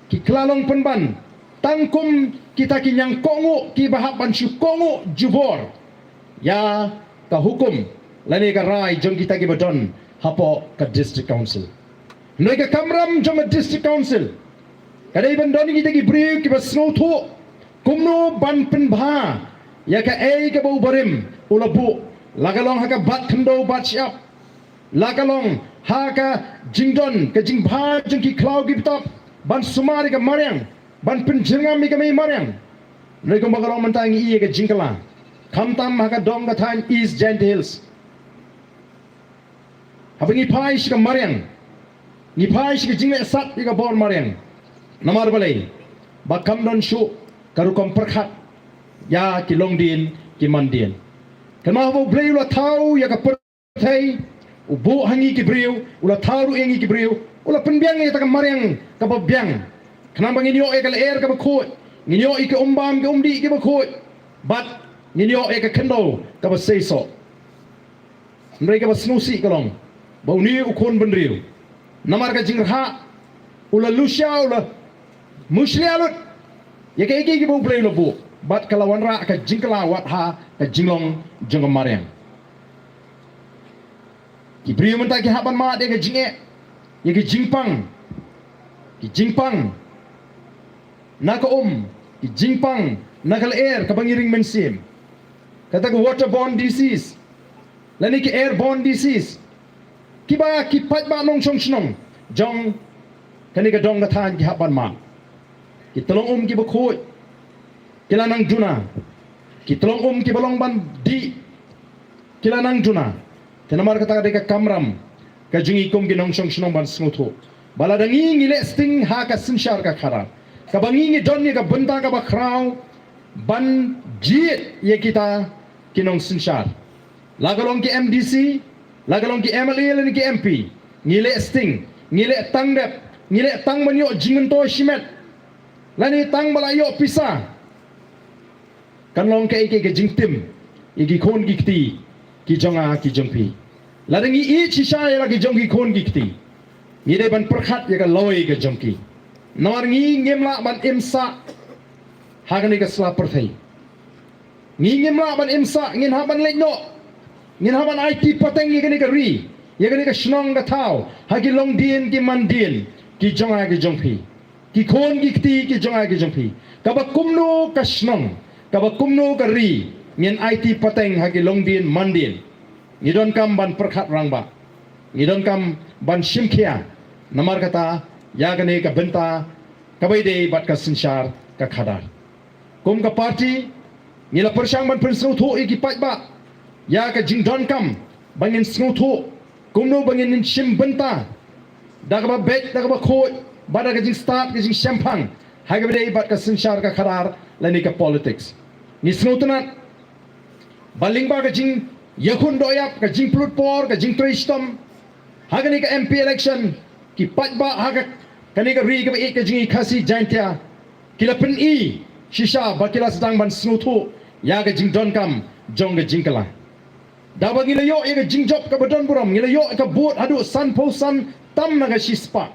S4: Ki klalong penban. Tangkum kita kinyang kongo ki bahapan syu kongo jubor. Ya ka hukum. Lani ka rai jong kita ki badon hapo ka district council. Noi ka kamram jong ka district council. Kadai bandoni kita ki briu ki basno thu. Kumno ban penbha. Ya ka ka bau barim ulabu. Lagalong haka bat kendo bat siap. Lagalong haka jingdon ka jingbha jong ki klau ki bitap. Ban sumari ka mariang. Ban penjengam mi ka mai mariang. Noi ka magalong mantangi ka jingkala. Kamtam haka dong ka time East Giant Hills. Habang ipai ka mariang. Ipai ka jingme sat ka bor mariang. Namar balai. Bakam don syu karukom perkhat. Ya ki longdin ki mandin. Kenapa beliau ulah tahu ya ke pertai, ubu hangi ki beliau, ulah tahu engi ki beliau, ulah penbiang ya tak mariang ke biang. Kenapa nginyo ke air ke bekut, nginyo ke umbam ke umdi ke bekut, bat nginyo ke kendo ke beseso. Mereka bersnusi kalong, bau ni ukun bendriu. Namar ke jingha, ulah lusya ulah muslialut, ya ke iki bau beliau lebu. Bat kalawan ra ka jingkala wat ha ka jinglong jong mariang. Ki brio menta ki haban ma de ka jinge. Ye ki jingpang. Ki jingpang. Na ka ki jingpang na kal air ka bangiring mensim. Kata ko waterborne disease. Lani ki airborne disease. Ki ba ki pat ba nong chong snong. Jong kani ka dong ka than ki haban ma. Ki tolong ki ba khoi. Kilanang juna, kitolong ki balong ban di kilanang juna. Tenamar kata deka kamram, kajungi kum ginong song song ban smutu. Baladangi ngile sting ha ka sinsyar ka khara. Kabangi ngi donni ka benta ka bakraw ban jiet ye kita kinong sinsyar. Lagalong ki MDC, lagalong ki MLA lan ki MP. Ngile sting, ngile tangdep, ngile tang manyo jingon to shimet. Lani tang balayo pisa. Kan long ke jing tim iki kon gikti ki jonga ki jongpi ladangi I chisha ya ki jongki kon gikti ni de ban perkhat ya ka loi ke jongki nor ngi ngemla ban imsa hagani ka sla perthai ngi ngemla ban imsa ngin haban lekno ngin haban IT pateng ni ka ri ya ka shnong ka thau hagi long din ki mandin ki jonga ki jongpi ki kon gikti ki jonga ki jongpi ka ba kumno ka shnong kaba kumno kari ngin IT pateng hagi longdin mandin ngidon kam ban perkhat rangba ngidon kam ban shimkhia namar kata ya gane ka benta kabai de bat ka sinsyar ka khadar kum ka party ngila persyang ban pensru thu iki pat ba ya ka jingdon kam bangin snu thu kumno bangin shim benta dagaba bet dagaba khoi bada ka jing start ka jing shampang hagi de bat ka sinsyar ka khadar lani ka politics ni snutunat baling ba ka jing yakun doyap ka jing plut por ka jing tristom hagani ka MP election ki patba haga kani ka ri ka e ka jing khasi jantia kila pen I shisha bakila sedang ban snutu ya ka jing don kam jong ka jing kala dawa ngila yo e ka jing job ka badon buram ngila yo ka bot adu san posan tam na ka shispa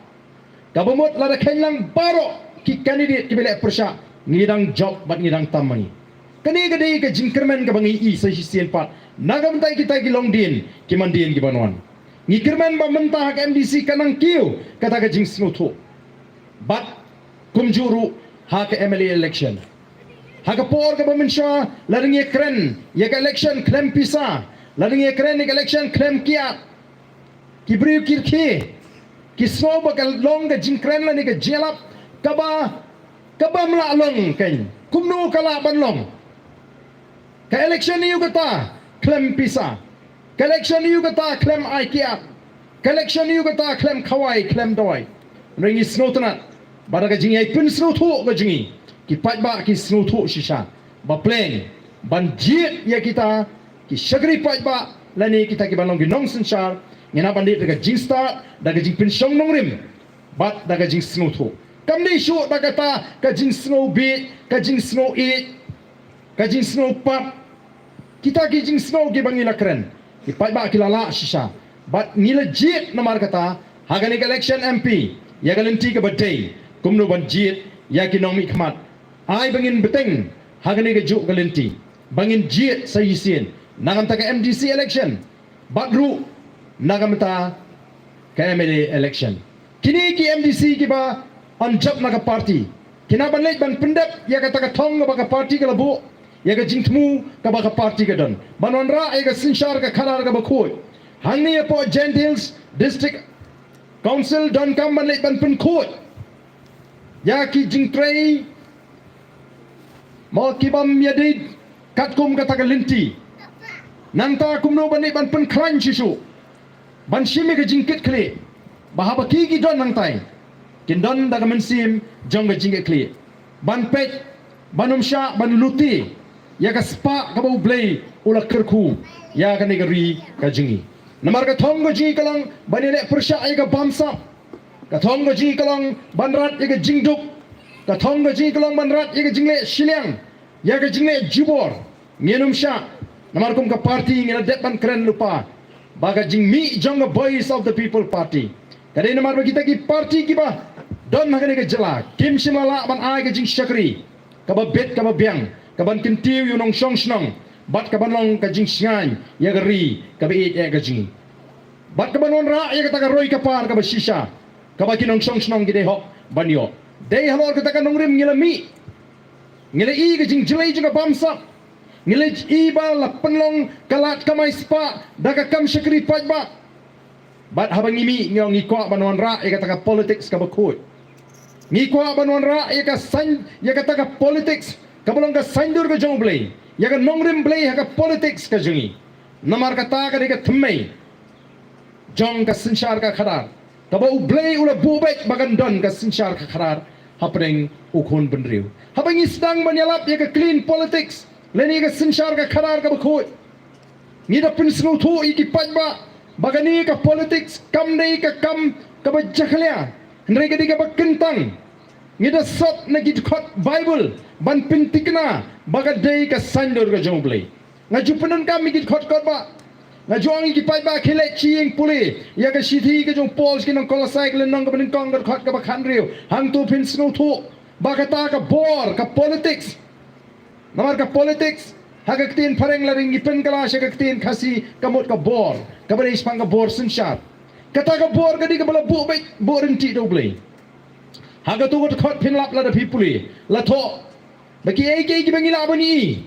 S4: ka bomot la da kailang baro ki candidate ki bele persya ngidang job bat ngidang tamani kani kadai ka jingkerman ka bangi I sa sisian pat nagamtai kita ki longdin ki mandin ki banwan ngikirman ba mentah ka MDC kanang kiu kata ka jing snutu bat kumjuru ha ka MLA election ha ka por ka bamensha laring ye kren ye ka election klem pisa laring ye kren ye ka election klem kia ki briu kirki ki snow ba ka long ka jingkren la ni ka jelap kaba mla long ken kumno kala ban long ka election niyo kata klem pisa ka election niyo kata klem IKEA ka election niyo kata klem kawai klem doi ringi snotna bara ka jingi pun snotu ka jingi ki patba ki snotu shisha ba plane ban jiet ya kita ki shagri patba lani kita ki banong ginong senchar ngina bandit daga jing start daga jing pin shong nong rim bat daga jing snotu kam ni shoot bagata ka jing snow beat ka jing snow eat ka jing snow pap kita ki jing snow ki bangila keren ki pai ba kilala shisha but ni legit namar kata hagani election MP ya galanti ka badai kumno ban jit ya ki nomi khmat ai bangin beteng hagani ka juk galanti bangin jit sa yisin nagam ta ka MDC election badru nagam ta ka MLA election kini ki MDC ki ba anjap naga party kina ban leit ban pendap ya kata ka thong ba ka party ka labu ya ka jingtmu ka ba ka party ka don banon ra ya ka sinshar ka khalar ka ba khoi hangni po Gentiles district council don kam ban leit ban pen khoi ya ki jingtrei mo ki bam yadid kat kum kata ka linti nanta kumno ban leit ban pen klan shishu ban shime ka jingkit kle bahaba ki don nang tai kindon daga mensim jong jingge kli ban pet banum sha ban luti ya ka spa ka bau blay ula kerku ya ka negeri ka jingi namar ka thong go ji kalang banile persha ai ka bamsa ka thong go ji kalang banrat ya ka jingduk ka thong go ji kalang banrat ya ka jingle shiliang ya ka jingle jibor ngenum sha namar kum ka party ngena det ban keren lupa baga jing mi jong boys of the people party kadai namar kita ki party ki ba don hagani ke jela kim simala ban ai ke jing shakri ka ba bet ka ba biang ka ban kintiu yu nong shong snong bat ka ban long ka jing sngai ya gari ka ba it ya ka jing bat ka ban on ra ya ka ta ka roi ka par ka ba shisha ka ba kinong shong snong gide ho ban yo dei halor ka ta ka nong rim ngila mi ngila i ka jing jelai jing ka bamsa ngila i ba la penlong kalat ka mai spa da ka kam shakri paj ba bat habang imi ngong ikwa ban on ra ya ka ta ka politics ka ba khoi ngi kwa banwan ra ya ka san ya ka taka politics ka bolong ka sandur ka jong blay ya ka nongrim blay ha ka politics ka jungi namar ka ta ka ka thmei jong ka sinshar ka khadar ka ba u blay ula bubek bagan don ka sinshar ka khadar hapring u khon benriu habang istang banyalap ya ka clean politics leni ka sinshar ka khadar ka ba khoi ngi da pinsnu thu iki pajba bagani ka politics kam nei ka kam ka ba jakhlia Nrai ka ba kentang ngida sot na gid khot Bible ban pintikna bagadai ka sandur ka jong play nga jupanan ka mi gid khot ba nga juang ki pai ba khile chiing puli ya ka sithi ka jong Paul ki nang kolasai ka nang ka ban kong ka khot ka ba khanriu hang tu pin sno thu bagata ka bor ka politics namar ka politics haga tin phareng la ring pen kala sha ka tin khasi kamot ka bor ka ba is pang ka bor sinshar kata ka bor ka di ka bala bu bai borin ti do blay haga tu got khot pin lap la da pipuli la tho baki ai ke ki bangila bani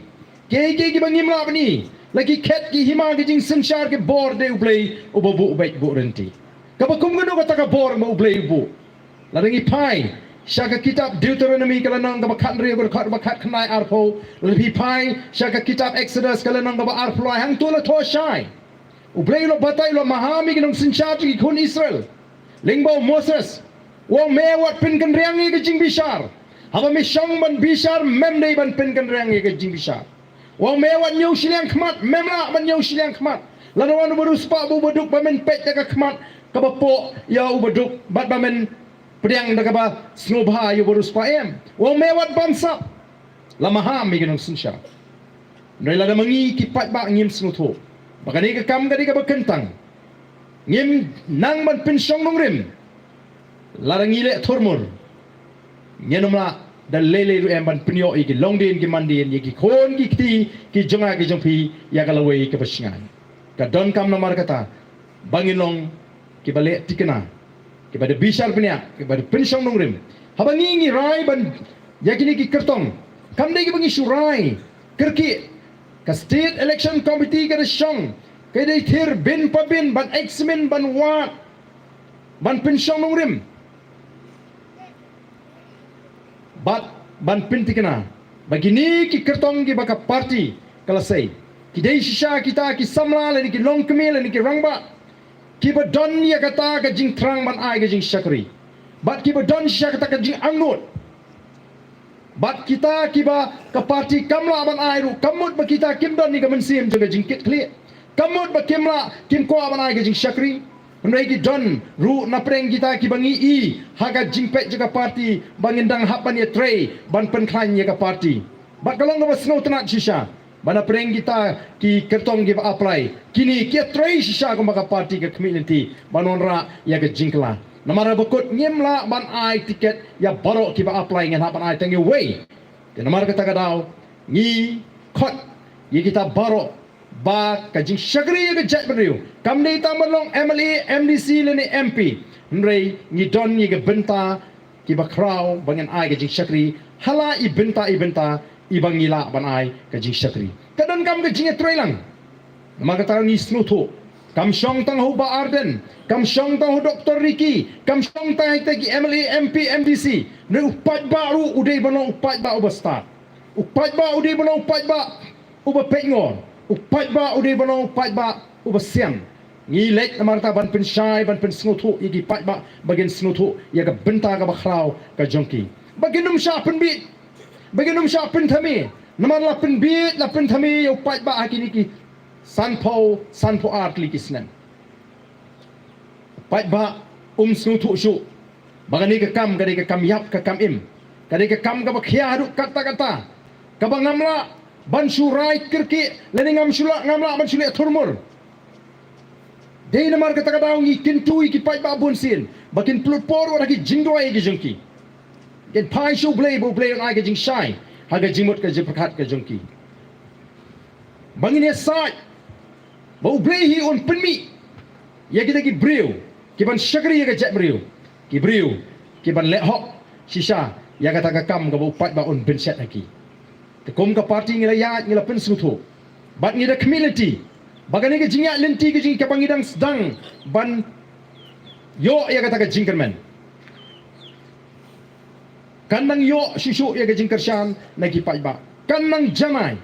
S4: ke ki bangim la bani lagi khet ki hima ki jing sinshar ke bor de blay u bu bai borin ti ka ba kum gano kata ka bor ma blay bu la ringi pai shaka kitab Deuteronomy kala nang ka ba khat ri ko khat ba khat khnai arpho la pi pai shaka kitab Exodus kala nang ka ba arpho hang tu la tho shai Ublay lo batay lo mahami kinong sinsyati ki kun Israel. Lingbaw Moses. Wong mewat pin kan riangi ke jing bishar. Haba mi syang ban bishar mem day ban pin kan riangi ke jing bishar. Wong mewat nyaw silyang khmat mem la ban nyaw silyang khmat. Lanawan berus pa bu beduk bamen pet ka khmat ka bapo ya u beduk bat bamen pediang da ka ba snobha yu berus pa em. Wong mewat bangsa. La mahami kinong sinsyat. Noi la mangi ki pat ba ngim snutho. Bakani ka kam kadi ka bakentang ngim nang man pinsyong nong rim larang ile thormur ngenom la dal lele ru em ban pinyo iki longdin ki mandin iki khon ki kti ki jonga ki jongpi ya galawai ka basingan ka don kam namar kata bangilong ki bale tikena ki bade bishar pinya ki bade pinsyong nong rim habangi ngi rai ban yakini ki kertong kam dei ki bangi surai kerki ka state election committee ka syong kay day thir bin pa bin ban exmin ban wat ban pinsyong nong rim bat ban pintikna bagini ki kertong ki baka party kalasay ki day shisha kita ki samla le ki long kmil le ki rangba ki ba don ya kata ka jing trang ban ai ka jing shakri bat ki ba don shisha kata ka jing angnut bat kita kiba ke parti kamla ban airu kamut ba kita kim don ni ka mensim jaga jingkit kli kamut ba kimla kim ko ban ai ka jing shakri Menregi don ru na preng kita ki bangi I haga jingpet jaga parti bangindang hapan ya tray ban penklan ya ka parti. Bat kalong na snow tenat shisha. Bana preng kita ki kertong ki apply. Kini ki tray shisha ko maka parti ke community banonra ya ka jingkla. Namara bekut nyemla ban ai tiket ya barok ki apply ngan hapan ai tang way. Namara kata kadau ni kot ye kita barok ba kajing syagri ke jat beriu kam ni ta malong MLA MDC leni MP nrei ni don ni ke benta ki ba kraw bangan ai kajing syagri hala i benta i bangila ban ai kajing syagri kadon kam kajing trailang maka ta ni snuto kam syong tang ho ba Arden kam syong tang ho Dr. Ricky kam syong tang ai ki MLA MP MDC ne upat baru udai banong upat ba ubastar upat ba udai banong upat ba uba pengon upat ba udi banong upat ba ubasiam ngilek namarta ban pensyai ban pensnutu igi pat ba bagian snutu ya ka benta ka bakraw ka jongki baginum sya penbit baginum sya penthami namar la penbit la penthami upat ba akini ki sanpo art likisnan pat ba snutu syu bagani ka kam yap ka kam im kadi ka kam ka bakhya hadu kata ka bangamla ban surai kirki leni ngamla ban sule thurmur dei namar kata kata ngi kintui ki pai ba bonsin bakin plut por ora ki jingdoi ki jungki gen pai shu blay on ai ki jing shai haga jimut ka jipakhat ka jungki bangine sai bau blay hi on penmi ya kita ki breu ki ban shakri ya ka jet breu ki ban le hok shisha ya kata ka kam ka bau pai ba on ben set lagi Kum ka parti ngila ya ngila pensutu. Bat ngila community. Bagani ke jingya lenti ke jing ka pangidang sedang ban yo ya kata ka jingkerman. Kanang yo sisu ya ka jingkershan nagi paiba. Kanang jamai.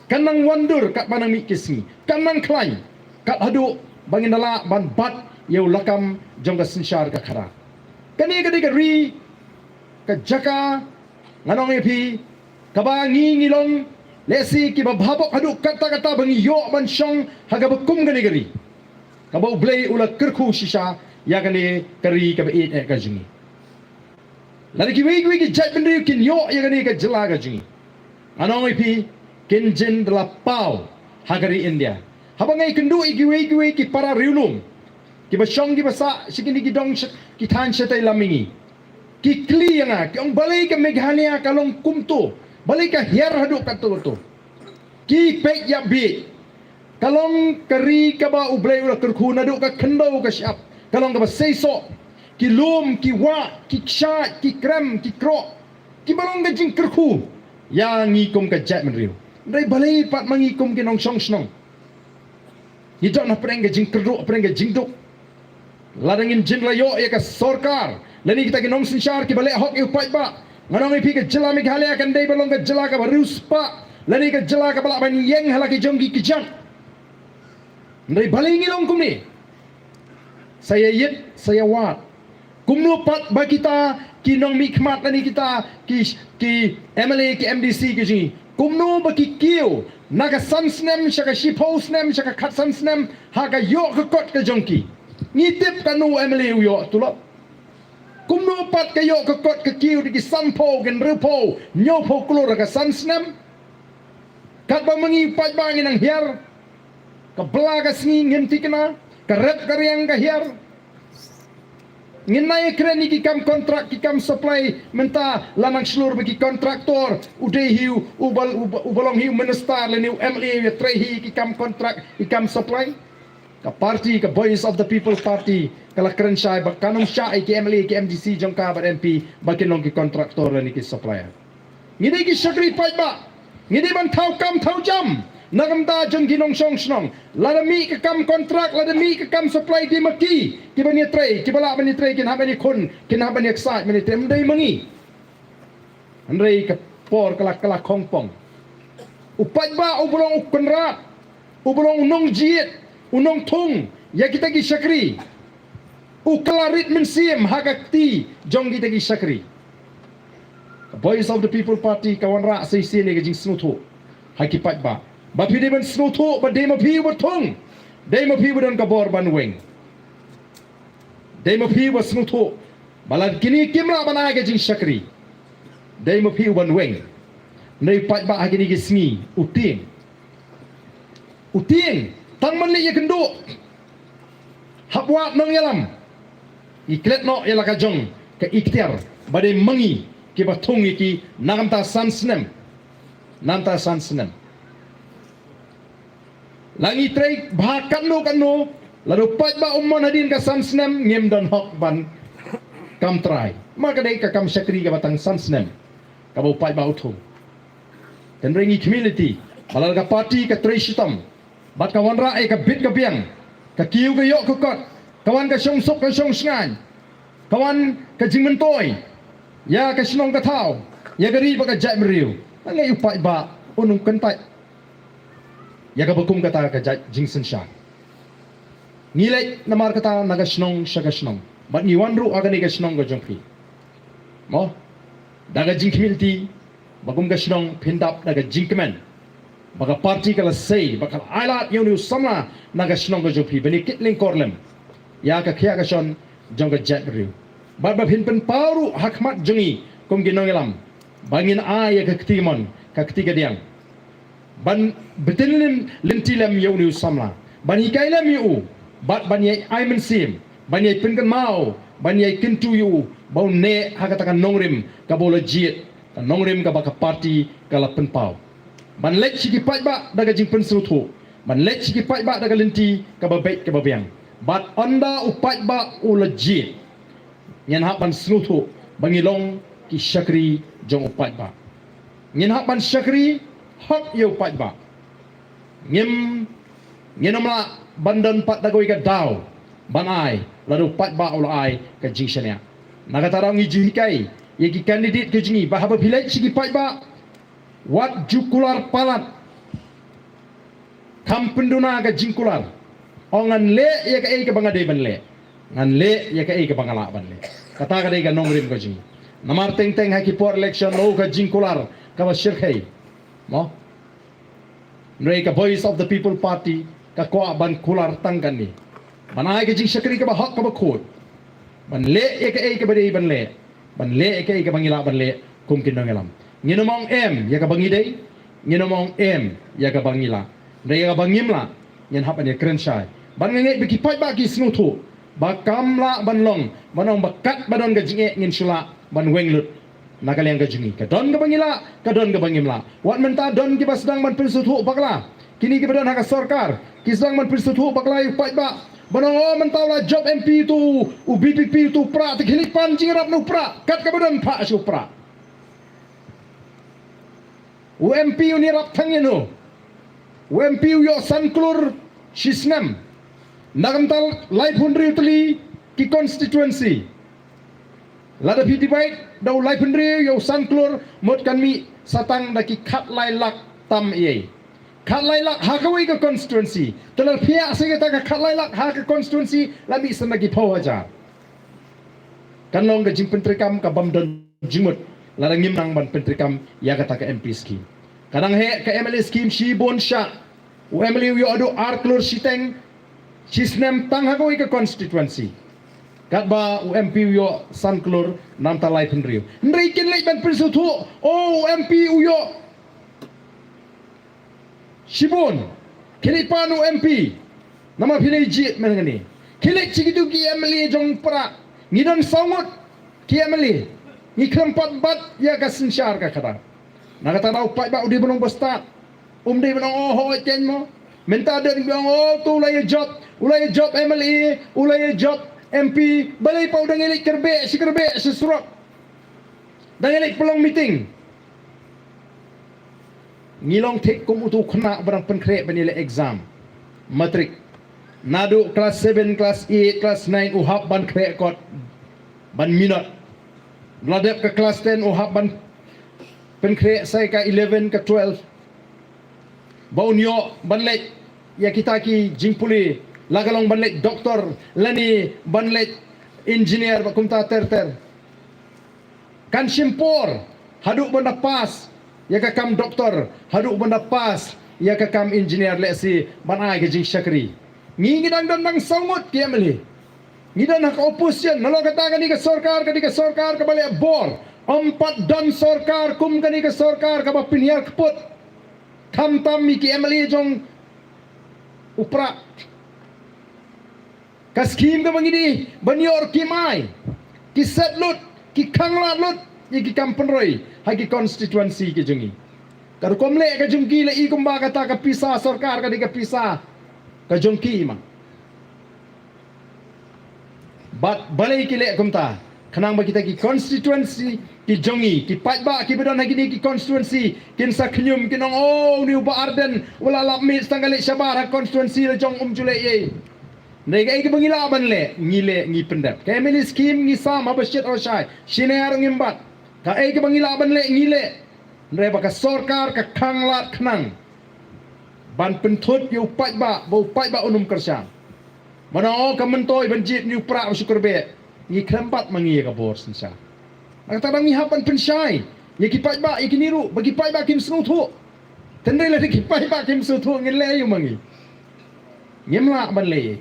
S4: Kanang wandur kat banang mikisni. Kanang klain kat hadu bangindala ban bat yo lakam jong ka sensyar ka khara. Kani ka ri ka jaka nganong epi kabangi ngilong lesi ki babhabok haduk kata-kata bangi yo ban syong haga bekum gani gari kabau blay ula kerku shisha ya gani kari ka bait ka jingi lari ki wi ki jat bendri kin yo ya gani ka jela ka jingi anong ipi kin jin dela pau hagari India habangai kendu iki wi ki para riulum ki ba syong ki basa sikini ki dong ki than setai lamingi ki kli nga ki ong balai ka Meghalaya kalong kumto balik ka hiar haduk kat tu ki pek ya bi kalong kari ka ba ublay ula kerku naduk ka kendau ka syap kalong ka ba seiso ki lum ki wa ki ksha ki krem ki kro ki balong ka jing kerku ya ngikum ka jat menriu dai balai pat mangikum ki nong song snong hidok na preng ka jing kerdu preng ka jing duk ladangin jin layo ya ka sorkar lani kita ki nong sinsyar ki balai hok upat ba nganong ipi ke jela Meghalaya kan dei balong ke jela ka baruspa lani ke jela ka balak ban yeng halaki jongki kijang ndai balingi long kumni saya yit saya wat kumnu pat ba kita ki nong mikmat lani kita ki MLA ki MDC ki ji kumnu ba ki kiu naga sansnem shaka shiposnem shaka khatsansnem haga yo ka kot ka jongki ngitip kanu MLA yo tulap kumno pat kayo ka kot ka kiu di sampo gen rupo nyopo klora ka sansnem kat ba mangi pat bangin ang hiar ka blaga singi ngenti kana ka rep karyang ka hiar nginay kreni ki kam kontrak ki kam supply menta lanang slur bagi kontraktor udai hiu ubalong hiu minister leniu MLA trehi ki kam kontrak ki kam supply ka parti ka Voice of the People Party kala keren syai ba kanong syai ki MLA ki MDC jong ka ba MP ba kinong ki kontraktor ni ki supplier ngidi ki syakri pai ba ngidi ban thau kam thau jam nagam da jong ginong song snong lada mi ka kam kontrak lada mi ka kam supply di maki ki bani tray ki bala bani tray kin ha bani kun kin ha bani excite bani tem dai mangi andrei ka por kala kongpong upat ba ubulong ukunrat ubulong nong jiet unong tung ya kita ki syakri uklarit mensim hagakti jong kita ki syakri Voice of the People Party kawan ra sai sini ke jing snutu hakipat ba bapi de ban snutu ba de mapi wa tung de mapi wa dan kabor ban weng dai ma phi wa snu tho balan kini kimla bana ga jing shakri dai ma phi wan weng nei pai ba agini gi sngi uting tang man li kendo hapwa nong yalam iklet no yala ka jong ka ikhtiar badai mangi ki bathung ki nagamta sansnem langi trei bha kanno lalu pai ba umman hadin ka sansnem ngem don hok ban kam trai maka dai ka kam shakri ka batang sansnem ka bo pai ba uthung dan ringi community balal ka party ka trei shitam bat ka wanra ka bit ka biang ka kiu ka yok ka kot kawan ka shong sok ka shong sngan kawan ka jingmentoi ya ka snong ka thau ya gari ba ka jai mriu ngai upai ba unung kentai ya ka bakum kata ka jai jingsen sha nilai namar kata naga snong shaga snong bat ni wanru aga ni ka snong ka jongpi mo daga jingkmilti bakum ka snong pindap daga jingkmen baga party kala sei bakal ailat yonu samla naga snong ka jongpi bani kitling korlem ya ka khia ka shon jong ka jai mriu bat ba phin pen paru hakmat jongi kum ginongelam bangin ya ka ktimon ka ktiga diang ban betelin lentilam yonu samla ban hikailam yu bat ban ye aimen sim ban ye pinkan mau ban ye kintu yu bau ne hakatakan nongrim ka bola jiet ka nongrim ka baka party kala penpau ban lek sigi pai ba daga jing pen sutu ban lek sigi pai ba daga lenti ka babek ka babiang bat anda upai ba ula jiet nyen hak ban sutu bangilong ki shakri jong upai ba nyen hak ban shakri hak yo upai ba ngem ngenomla bandan pat dagoi ka daw banai lalu pat ba ulai ka jingshania nagatarang ijihikai yegi candidate ke jingi bahaba bilai sigi pat ba wat jukular palat kampenduna ka jingkular ongan le ya ka ei ka bangade ban le ngan le ya ka ei ka bangala ban le kata ka dei ka nongrim ka jingi namar teng teng haki por election lo ka jingkular ka ba shirkai mo Nrei ka Voice of the People Party ka kwa ban kular tangkan ni. Banai ka jing shakri ka ba hak ka ba khod. Ban le e ka e ka ba dei ban le. Ban le e ka e ka bangila ban le kum kin ngelam. Nginomong em ya ka bangi dei. Nginomong em ya ka bangila. Nrei ka bangimla nyen hap ani krenshai. Ban ngai biki pai ba ki snutu. Ba kamla ban long banong bakat badon ka jing e ngin shula ban wenglut. Nakaliang ka jingi ka don ka bangila ka don ka bangimla wat menta don ki basdang man pilsutu bakla kini ki badon haka sarkar ki sedang man pilsutu bakla yu pai ba banong o mentawla job MP tu u BPP tu pra te kini pan jingrap nu pra kat ka badon pa su pra u MP ni rap thangenu u MP yo sanklur shisnam nagamtal life hundri utli ki constituency lada phi divide dau lai pendri yo sanklur mot kan mi satang daki khat lai lak tam ye khat lai lak ha ka wei ka constituency telar phia se ka ka khat lai lak ha ka constituency la mi sama ki pho aja kan long ka jing pentrikam ka bam don jingmut la ngim nang ban pentrikam ya ka ta ka MP scheme kadang he ka MLA scheme shi bon sha u MLA yo adu arklur siteng sisnem tang ha ka wei ka constituency kat ba UMP yo sanklur nam ta lai pendriu ndrei kin lai ban prisu thu o UMP yo shibon kini pan UMP nama philei ji menangani kile chigidu ki MLA jong pra ngidon sangot ki MLA ni krempat bat ya ka sinshar ka kata nagata na upai ba udi bonong basta dei bonong oh ho chen mo menta den biang oh tu ulai job MLA ulai job MP balai pau dah ngelik kerbe si surat dah ngelik pelong meeting ngilong tek kum utu kena barang penkre benile exam matrik nadu kelas 7 kelas 8 kelas 9 uhap ban kre kot ban minot ladep ke kelas 10 uhap ban penkre saya ke 11 ke 12 bau nyo ban lek ya kita ki jingpuli lagalong banlet doktor lani banlet engineer bakumta ter kan simpor haduk benda pas ya ka kam doktor haduk benda pas ya ka kam engineer le si banai ke jing shakri ngi ngidang don nang sangut ki amli Ngidan hak opposition, nalo kata kani ke sorkar kabalik bor. 4 dan sorkar kum kani ke sorkar kaba piniar keput. Tam ki MLA jong upra. Ka skim ka mangidi banyor ki mai. Ki set lut, ki kanglat lut, ki kampenroi, hagi constituency ki jongi. Kar komle ka jongki le i kumba kata ka pisa sorkar ka di ka pisa ka jongki ma. Bat balai ki le kumta. Kanang ba kita ki constituency ki jongi ki patba ki bedan hagi ni ki constituency kin sa knyum kinong ni uba arden wala lapmi stangale syabar ha constituency le jong jule ye. Nega iki bangila ban le ngile ngi pendap. Ka emili skim ngi sam abashit oshai. Shinear ngimbat. Ka iki bangila ban le ngile. Nreba ka sorkar ka kanglat khnang. Ban pentut yu patba bo patba unum kersyam. Mana ka mentoy banjit ni pra syukur be. Ngi krempat mangi ka bor sensa. Nakatadang ngi hapan pensyai. Ye ki patba ye ki niru bagi patba kim snuthu. Tendai le ki patba kim snuthu ngile yu mangi. Ngimla ban le.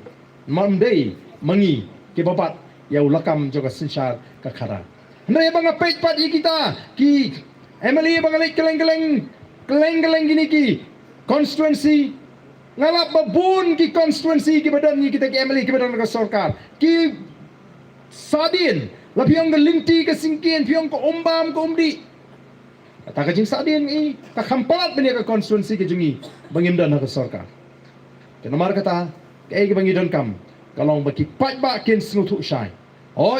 S4: Mamdei mangi ke babat ya ulakam juga sensar ka khara. Hendai bang apet pat ye kita ki MLA bang lek keleng gini ki constituency ngalap babun ki constituency ki badan ni kita ki MLA ki badan ka sorkar ki sadin lapiang ke linti ke singkian piang ke umbam ke umdi kata ka jing sadin i ka khampalat bani ka constituency ke jingi bangim dan ka sorkar kenamar kata kay bangi don kam kalong baki patba kin snuthu shai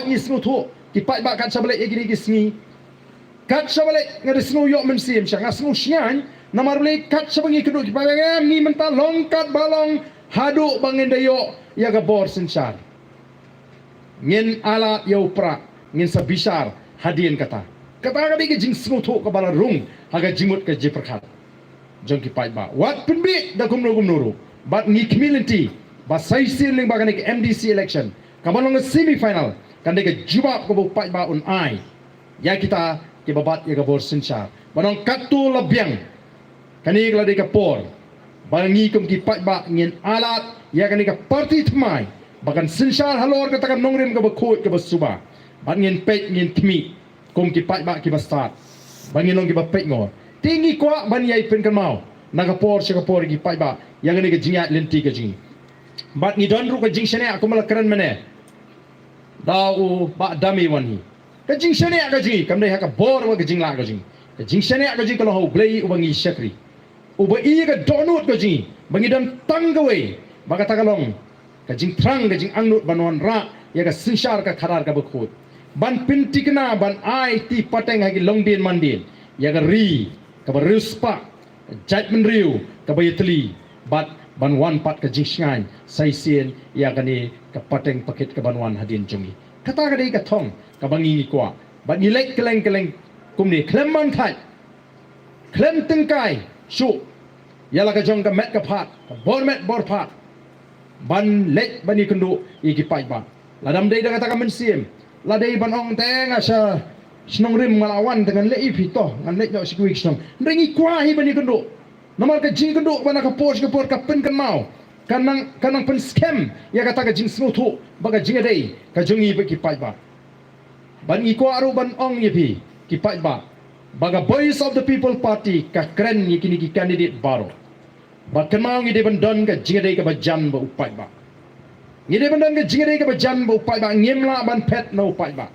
S4: ni snuthu ki patba kat sabale gini gisni kat sabale ngade snu yo mensim syang snu syan namar bele kat sabangi keduk ki pagam ni menta longkat balong hadu bangin dayo ya ga bor sensar ngin ala yo pra ngin sabisar hadien kata ka di jing snuthu ka bala rung haga jimut ka jiperkhat jong ki patba wat penbi da gumnuru but ni community ba saisil ling bagani ke MDC election kamalong semi final kan de jubab ko bupat ba un ai ya kita ke babat ya gabor sensar banong katu labyang kani gla de ka por bangi kum ki pat ba ngin alat ya kani ka parti tmai bakan sensar halor ka takan nongrim ka bakut ka basuba bangin pet ngin tmi kum ki pat ba ki bastat bangin long ki ba pet ngor tinggi kwa ban yai pen kan mau naga por ka por ki pat ba yang ni ka jingat lenti ka jingi bat ni don ru ka jing shane aku malakaran mane dau ba dami wan hi ka jing shane ka jingi kam dai ha ka bor wa ka jing la ka jingi ka jing shane ka jingi kalau ho blei ubangi syakri ubai ka donut ka jingi bangi dan tanggawe baka takalong ka jing trang ka jing angnut banwan ra ya ka sinshar ka kharar ka bakut ban pintikna ban ai ti pateng ha ki longdin mandin ya ka ri ka baruspa judgment riu ka bayatli bat banwan pat ka jingsngan saisien ya kani ka pateng paket ka banwan hadin jungi kata ka dei ka thong ka bangi kwa ba nilek keleng kumni klemman khai klem tengkai shu yala ka jong ka met ka phat ka bor met bor phat ban lek bani kendu iki pai ba ladam dei da kata ka mensiem ladei ban ong teng asa snong rim ngalawan dengan lei pito ngan lek yo sikuik snong ringi kwa hi bani kendu namar ka jing kenduk bana ka por ka pen kan mau kanang pen scam ya kata ka jing snuthu baga jing dei ka jungi be ki pai ba ban i ko aru ban ong ye pi ki pai ba baga voice of the people party ka kren ye kini ki candidate baro ba kemau ngi de ban don ka jing dei ka ba jan ba upai ba ngi de ban don ka jing dei ka ba jan ba upai ba ngemla ban pet no upai ba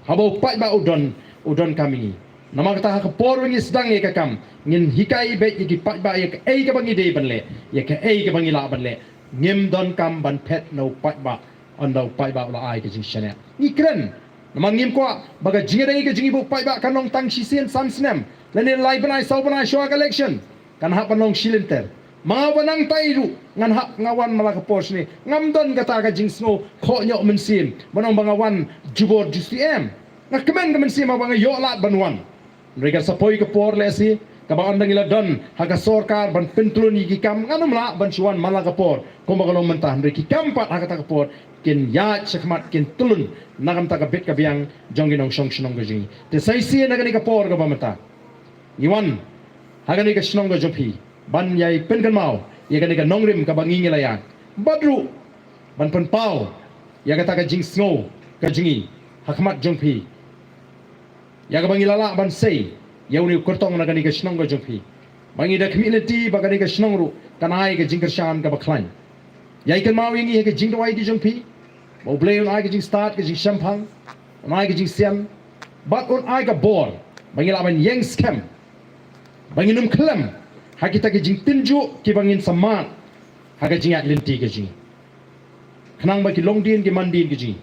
S4: haba upai ba udon kami nama kata ha por wingi sedang ye ka kam ngin hikai be ye ki pat ba ye ka ei ka bangi de ban le ye ka ei ka bangi la ban le ngem don kam ban pet no pat ba on do pat ba la ai ka jing shane ni kren nama ngim kwa baga jing de ka jing bu pat ba kan long tang shi sen sam snem le ne lai banai sau banai show election kan ha pan long shilinter mga banang tairu ngan hak ngawan malaka pos ni ngam don kata ka jing snow kho nyo men sim banong bangawan jubor justiem na kemen kemen sim banga yo lat banwan mereka sapoi ke por lesi kabaan dangila don haga sorkar ban pentrun iki kam nganum la ban suan malaka por kombagalong mentah mereka kampat haga ta por kin ya chakmat kin tulun nagam ta kabit kabiang jonginong song shnong gajing te saisi na gani ka por ka bamata iwan haga ni ka shnong ga jopi ban yai pen kan mau ye gani ka nongrim ka bangi ngilaya badru ban pen pau ya kata ka jing snow ka jingi hakmat jongpi ya ka bangi lala ban sei ya uni kurtong na kani ka shnong ka jongpi bangi da community ba kani ka shnong ru kanai ka jing kershan ka baklan ya ikan mau ingi ka jing dawai ki jongpi mau blay on ai ka jing start ka jing shampang on ai ka jing siam but on ai ka bor bangi la ban yang scam bangi num klam hakita ka jing tinju ki bangin samat haga jing at linti ka jing kanang ba ki longdin ki mandin ki jing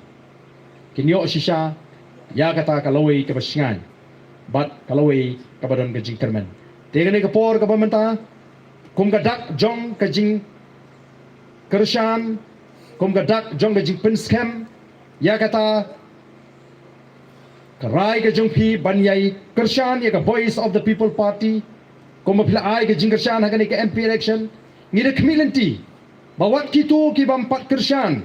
S4: kinyo shisha ya kata kalawai ka basngan but kalawai ka badon ka jing kerman tegane ka por ka pamenta kum ka dak jong ka jing kershan kum ka dak jong ka jing pinskam ya kata karai ka jong pi banyai kershan ya ka voice of the people party kum pila ai ka jing kershan haga ni ka MP election ngida kemilanti bawat kitu ki bampat kershan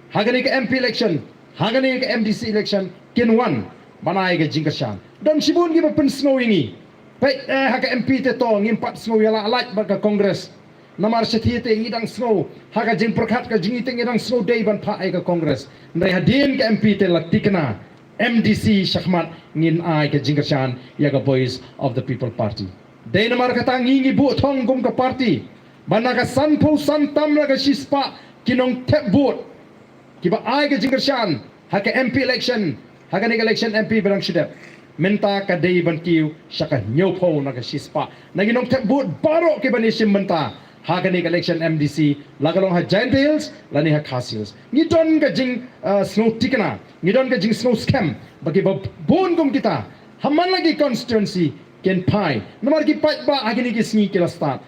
S4: hagani ke MP election hagani ke MDC election kin one banai ke jingkershan dan sibun gi pen snow ingi pe haga MP te to ngimpat snow yala alaj ba ka congress namar sethi te ngidang snow haga jing perkhat ka jingi te ngidang snow day ban pha ai ka congress ndai hadin ke MP te laktikna MDC shakmat ngin ai ke jingkershan ya ka voice of the people party dai namar kata ngingi bu thong gum ka party Banaka sanpo santam laga shispa kinong tepbut kiba ai ke jingkershan haka MP election haka ning election MP berang shidap menta ka dei bantiu shaka nyopo naga shispa naginong tepbut baro kiba ni simmenta haka ning election MDC lagalong ha giant hills lani ha castles ngidon ka jing snow tikana ngidon ka jing snow scam bagi bon gum kita haman lagi constituency ken pai nomor ki pat ba agini ki sngi kila start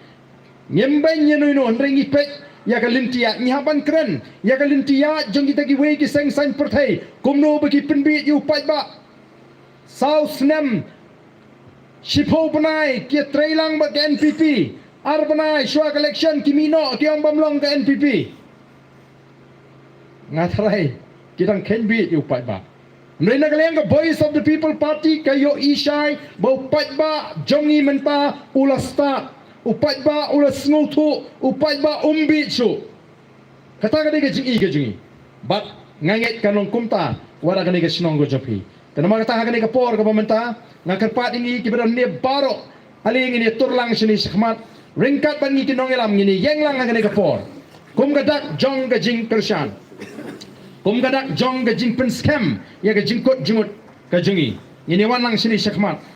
S4: nyembeng nyenuino ndrengi pek ya kalintia nyaban kren ya kalintia jong kita ki wei ki seng san perthai kumno bagi penbi yu pai ba sau snem shipo banai ki trailang ba ke NPP ar banai shwa election kimino ki ong bamlong ke NPP ngatrai kitang kenbi yu pai ba Nrena kalian ke voice of the people party kayo ishai bau pai ba jongi menta ula start upat ba ula snotu upat ba umbi chu kata ka diga jingi ka jingi but nganget kanong kumta wala ka diga sinong go jopi tanama kata ka diga por ka pamenta ngakarpat ini kibaran ne baro ali ini turlang sini sakmat ringkat ban ni kinong elam ngini yeng lang ka diga por kum gadak jong ka jing kershan kum gadak jong ka jing pen scam ya ka jingkot jimut ka jingi ini wan lang sini sakmat